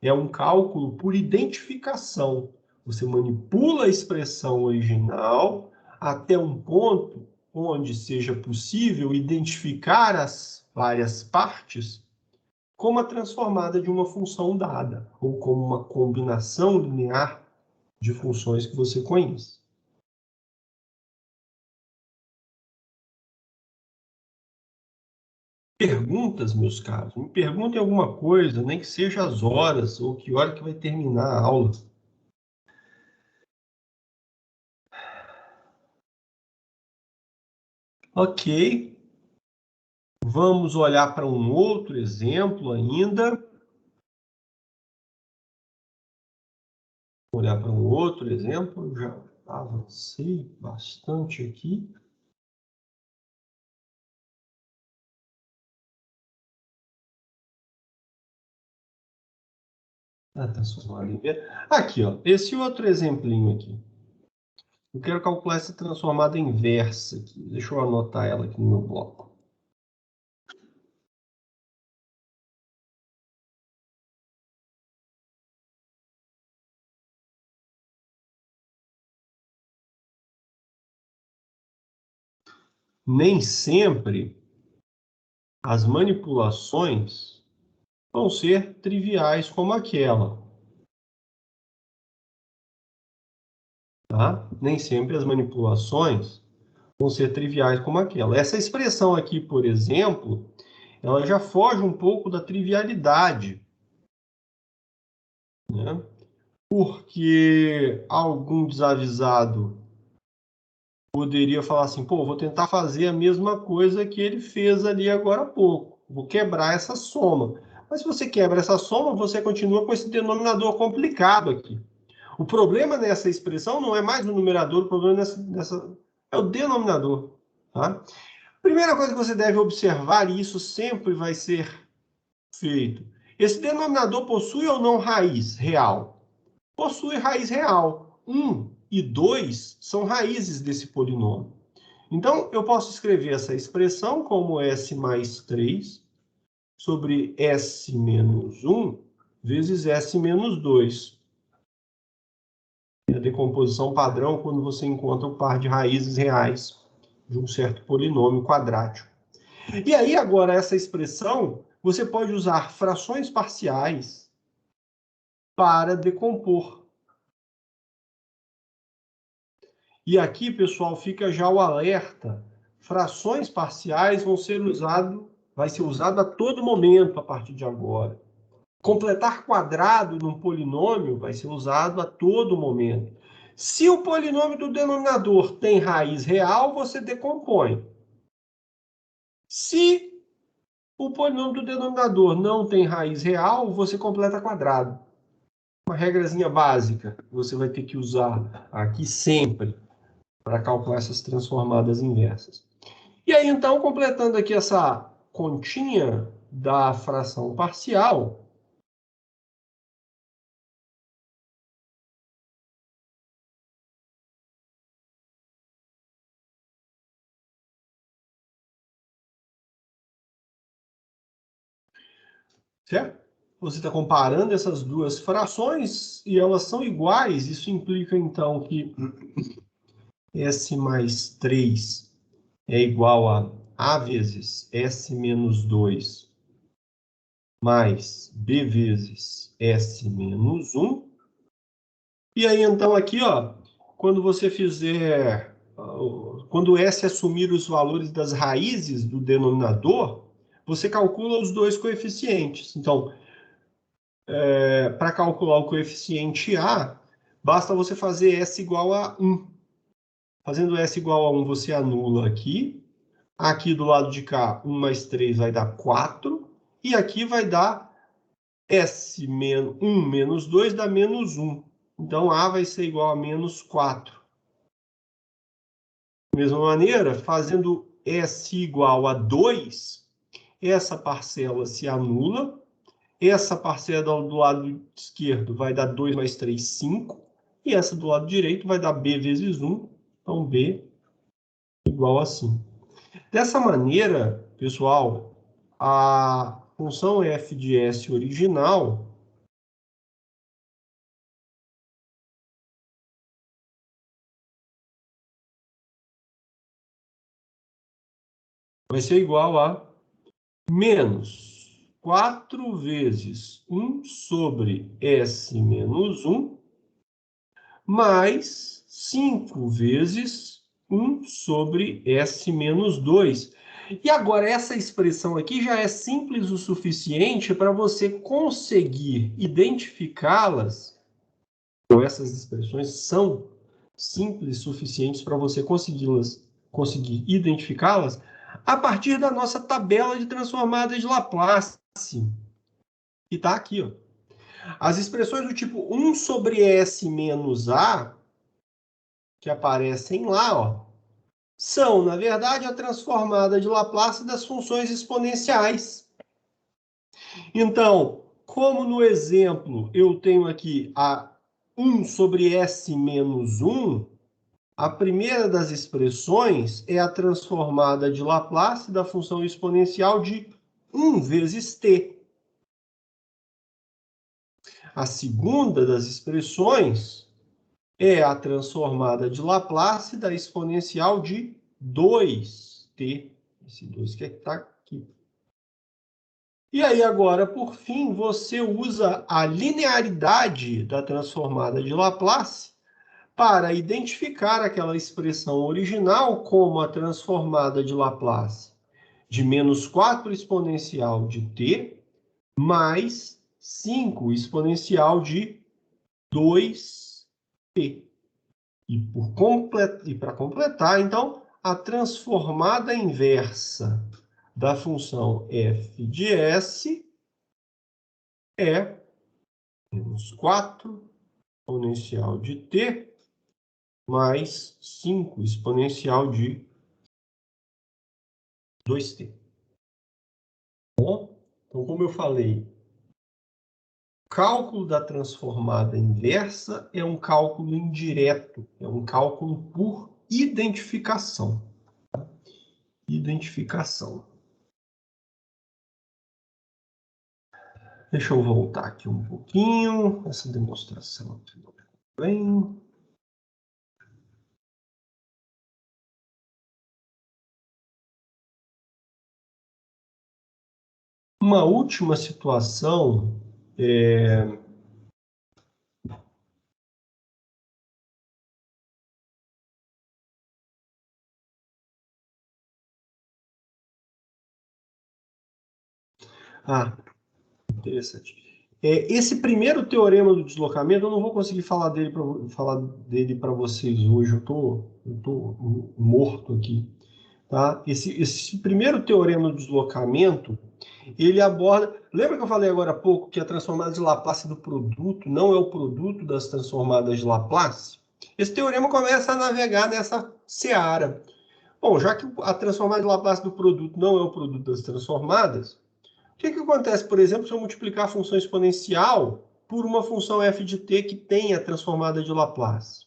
É um cálculo por identificação. Você manipula a expressão original até um ponto onde seja possível identificar as várias partes como a transformada de uma função dada, ou como uma combinação linear de funções que você conhece. Perguntas, meus caros? Me perguntem alguma coisa, nem que seja as horas, ou que hora que vai terminar a aula. Ok. Vamos olhar para um outro exemplo ainda. Vou olhar para um outro exemplo. Eu já avancei bastante aqui. Aqui, ó, esse outro exemplinho aqui. Eu quero calcular essa transformada inversa aqui. Deixa eu anotar ela aqui no meu bloco. Nem sempre as manipulações vão ser triviais como aquela. Tá? Nem sempre as manipulações vão ser triviais como aquela. Essa expressão aqui, por exemplo, ela já foge um pouco da trivialidade, né? Porque algum desavisado poderia falar assim, pô, vou tentar fazer a mesma coisa que ele fez ali agora há pouco. Vou quebrar essa soma. Mas se você quebra essa soma, você continua com esse denominador complicado aqui. O problema nessa expressão não é mais o numerador, o problema é o denominador. Tá? Primeira coisa que você deve observar, e isso sempre vai ser feito, esse denominador possui ou não raiz real? Possui raiz real. 1 e 2 são raízes desse polinômio. Então, eu posso escrever essa expressão como S mais 3 sobre S menos 1 vezes S menos 2. É a decomposição padrão quando você encontra o par de raízes reais de um certo polinômio quadrático. E aí, agora, essa expressão, você pode usar frações parciais para decompor. E aqui, pessoal, fica já o alerta. Frações parciais vai ser usado a todo momento a partir de agora. Completar quadrado num polinômio vai ser usado a todo momento. Se o polinômio do denominador tem raiz real, você decompõe. Se o polinômio do denominador não tem raiz real, você completa quadrado. Uma regrazinha básica que você vai ter que usar aqui sempre para calcular essas transformadas inversas. E aí, então, completando aqui essa continha da fração parcial, certo? Você está comparando essas duas frações e elas são iguais. Isso implica, então, que S mais 3 é igual a A vezes S menos 2 mais B vezes S menos 1. E aí, então, aqui, ó, quando você fizer... Quando S assumir os valores das raízes do denominador, você calcula os dois coeficientes. Então, para calcular o coeficiente A, basta você fazer S igual a 1. Fazendo S igual a 1, você anula aqui. Aqui do lado de cá, 1 mais 3 vai dar 4. E aqui vai dar S menos 1 menos 2 dá menos 1. Então, A vai ser igual a menos 4. Da mesma maneira, fazendo S igual a 2, essa parcela se anula. Essa parcela do lado esquerdo vai dar 2 mais 3, 5. E essa do lado direito vai dar B vezes 1. Então, B igual a 5. Dessa maneira, pessoal, a função f de S original vai ser igual a menos 4 vezes 1 sobre S menos 1, mais 5 vezes 1 sobre S menos 2. E agora, essa expressão aqui já é simples o suficiente para você conseguir identificá-las, ou essas expressões são simples suficientes para você conseguir identificá-las a partir da nossa tabela de transformadas de Laplace, que está aqui, ó. As expressões do tipo 1 sobre S menos A, que aparecem lá, ó, são, na verdade, a transformada de Laplace das funções exponenciais. Então, como no exemplo eu tenho aqui a 1 sobre S menos 1, a primeira das expressões é a transformada de Laplace da função exponencial de 1 vezes t. A segunda das expressões é a transformada de Laplace da exponencial de 2t. Esse 2 que está aqui. E aí, agora, por fim, você usa a linearidade da transformada de Laplace para identificar aquela expressão original como a transformada de Laplace de menos 4 exponencial de t mais 5 exponencial de 2t. E para completar, então, a transformada inversa da função f de s é menos 4 exponencial de t mais 5 exponencial de 2t. Bom, então, como eu falei, o cálculo da transformada inversa é um cálculo indireto, é um cálculo por identificação. Identificação. Deixa eu voltar aqui um pouquinho. Essa demonstração aqui não ficou bem. Uma última situação interessante. Esse primeiro teorema do deslocamento, eu não vou conseguir falar dele para vocês hoje. Eu tô morto aqui. Tá? Esse primeiro teorema do deslocamento, ele aborda... Lembra que eu falei agora há pouco que a transformada de Laplace do produto não é o produto das transformadas de Laplace? Esse teorema começa a navegar nessa seara. Bom, já que a transformada de Laplace do produto não é o produto das transformadas, o que acontece, por exemplo, se eu multiplicar a função exponencial por uma função f de t que tem a transformada de Laplace?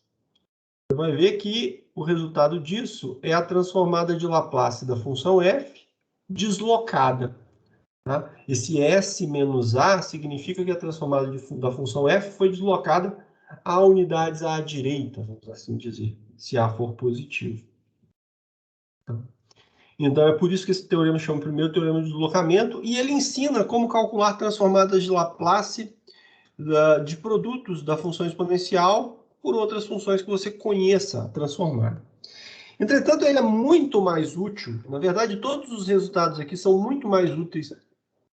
Você vai ver que o resultado disso é a transformada de Laplace da função f deslocada. Tá? Esse S menos A significa que a transformada da função f foi deslocada a unidades à direita, vamos assim dizer, se A for positivo. Então, é por isso que esse teorema chama o primeiro teorema de deslocamento, e ele ensina como calcular transformadas de Laplace de produtos da função exponencial por outras funções que você conheça a transformada. Entretanto, ele é muito mais útil. Na verdade, todos os resultados aqui são muito mais úteis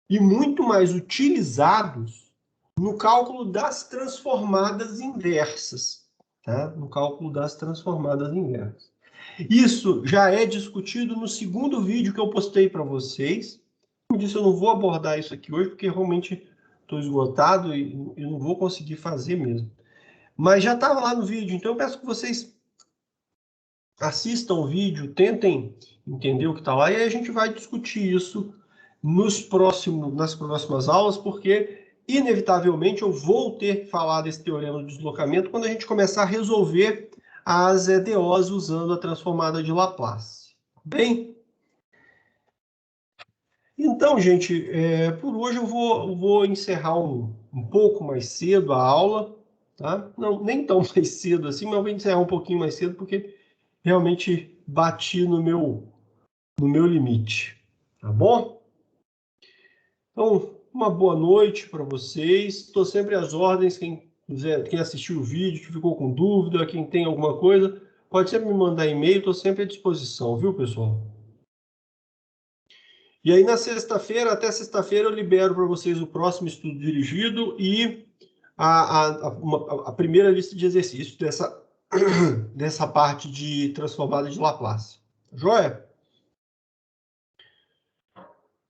e muito mais utilizados no cálculo das transformadas inversas. Tá? No cálculo das transformadas inversas. Isso já é discutido no segundo vídeo que eu postei para vocês. Como eu disse, eu não vou abordar isso aqui hoje, porque realmente estou esgotado e eu não vou conseguir fazer mesmo. Mas já estava lá no vídeo, então eu peço que vocês assistam o vídeo, tentem entender o que está lá, e aí a gente vai discutir isso nas próximas aulas, porque, inevitavelmente, eu vou ter que falar desse teorema do deslocamento quando a gente começar a resolver as EDOs usando a transformada de Laplace. Bem? Então, gente, por hoje eu vou encerrar um pouco mais cedo a aula, tá? Não, nem tão mais cedo assim, mas eu vou encerrar um pouquinho mais cedo, porque realmente bati no meu limite, tá bom? Então, uma boa noite para vocês. Estou sempre às ordens. Quem assistiu o vídeo, que ficou com dúvida, quem tem alguma coisa, pode sempre me mandar e-mail. Estou sempre à disposição, viu, pessoal? E aí, até sexta-feira, eu libero para vocês o próximo estudo dirigido e a primeira lista de exercícios dessa parte de transformada de Laplace. Joia?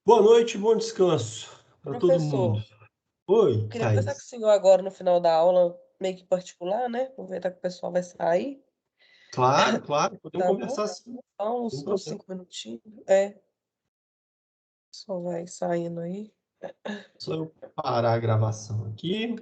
Boa noite, bom descanso para todo mundo. Oi, Queria conversar com o senhor agora no final da aula, meio que particular, né? Aproveitar que o pessoal vai sair. Claro, podemos Tá conversar bom? sim. Então, uns 5 minutinhos. Só vai saindo aí. Só eu parar a gravação aqui.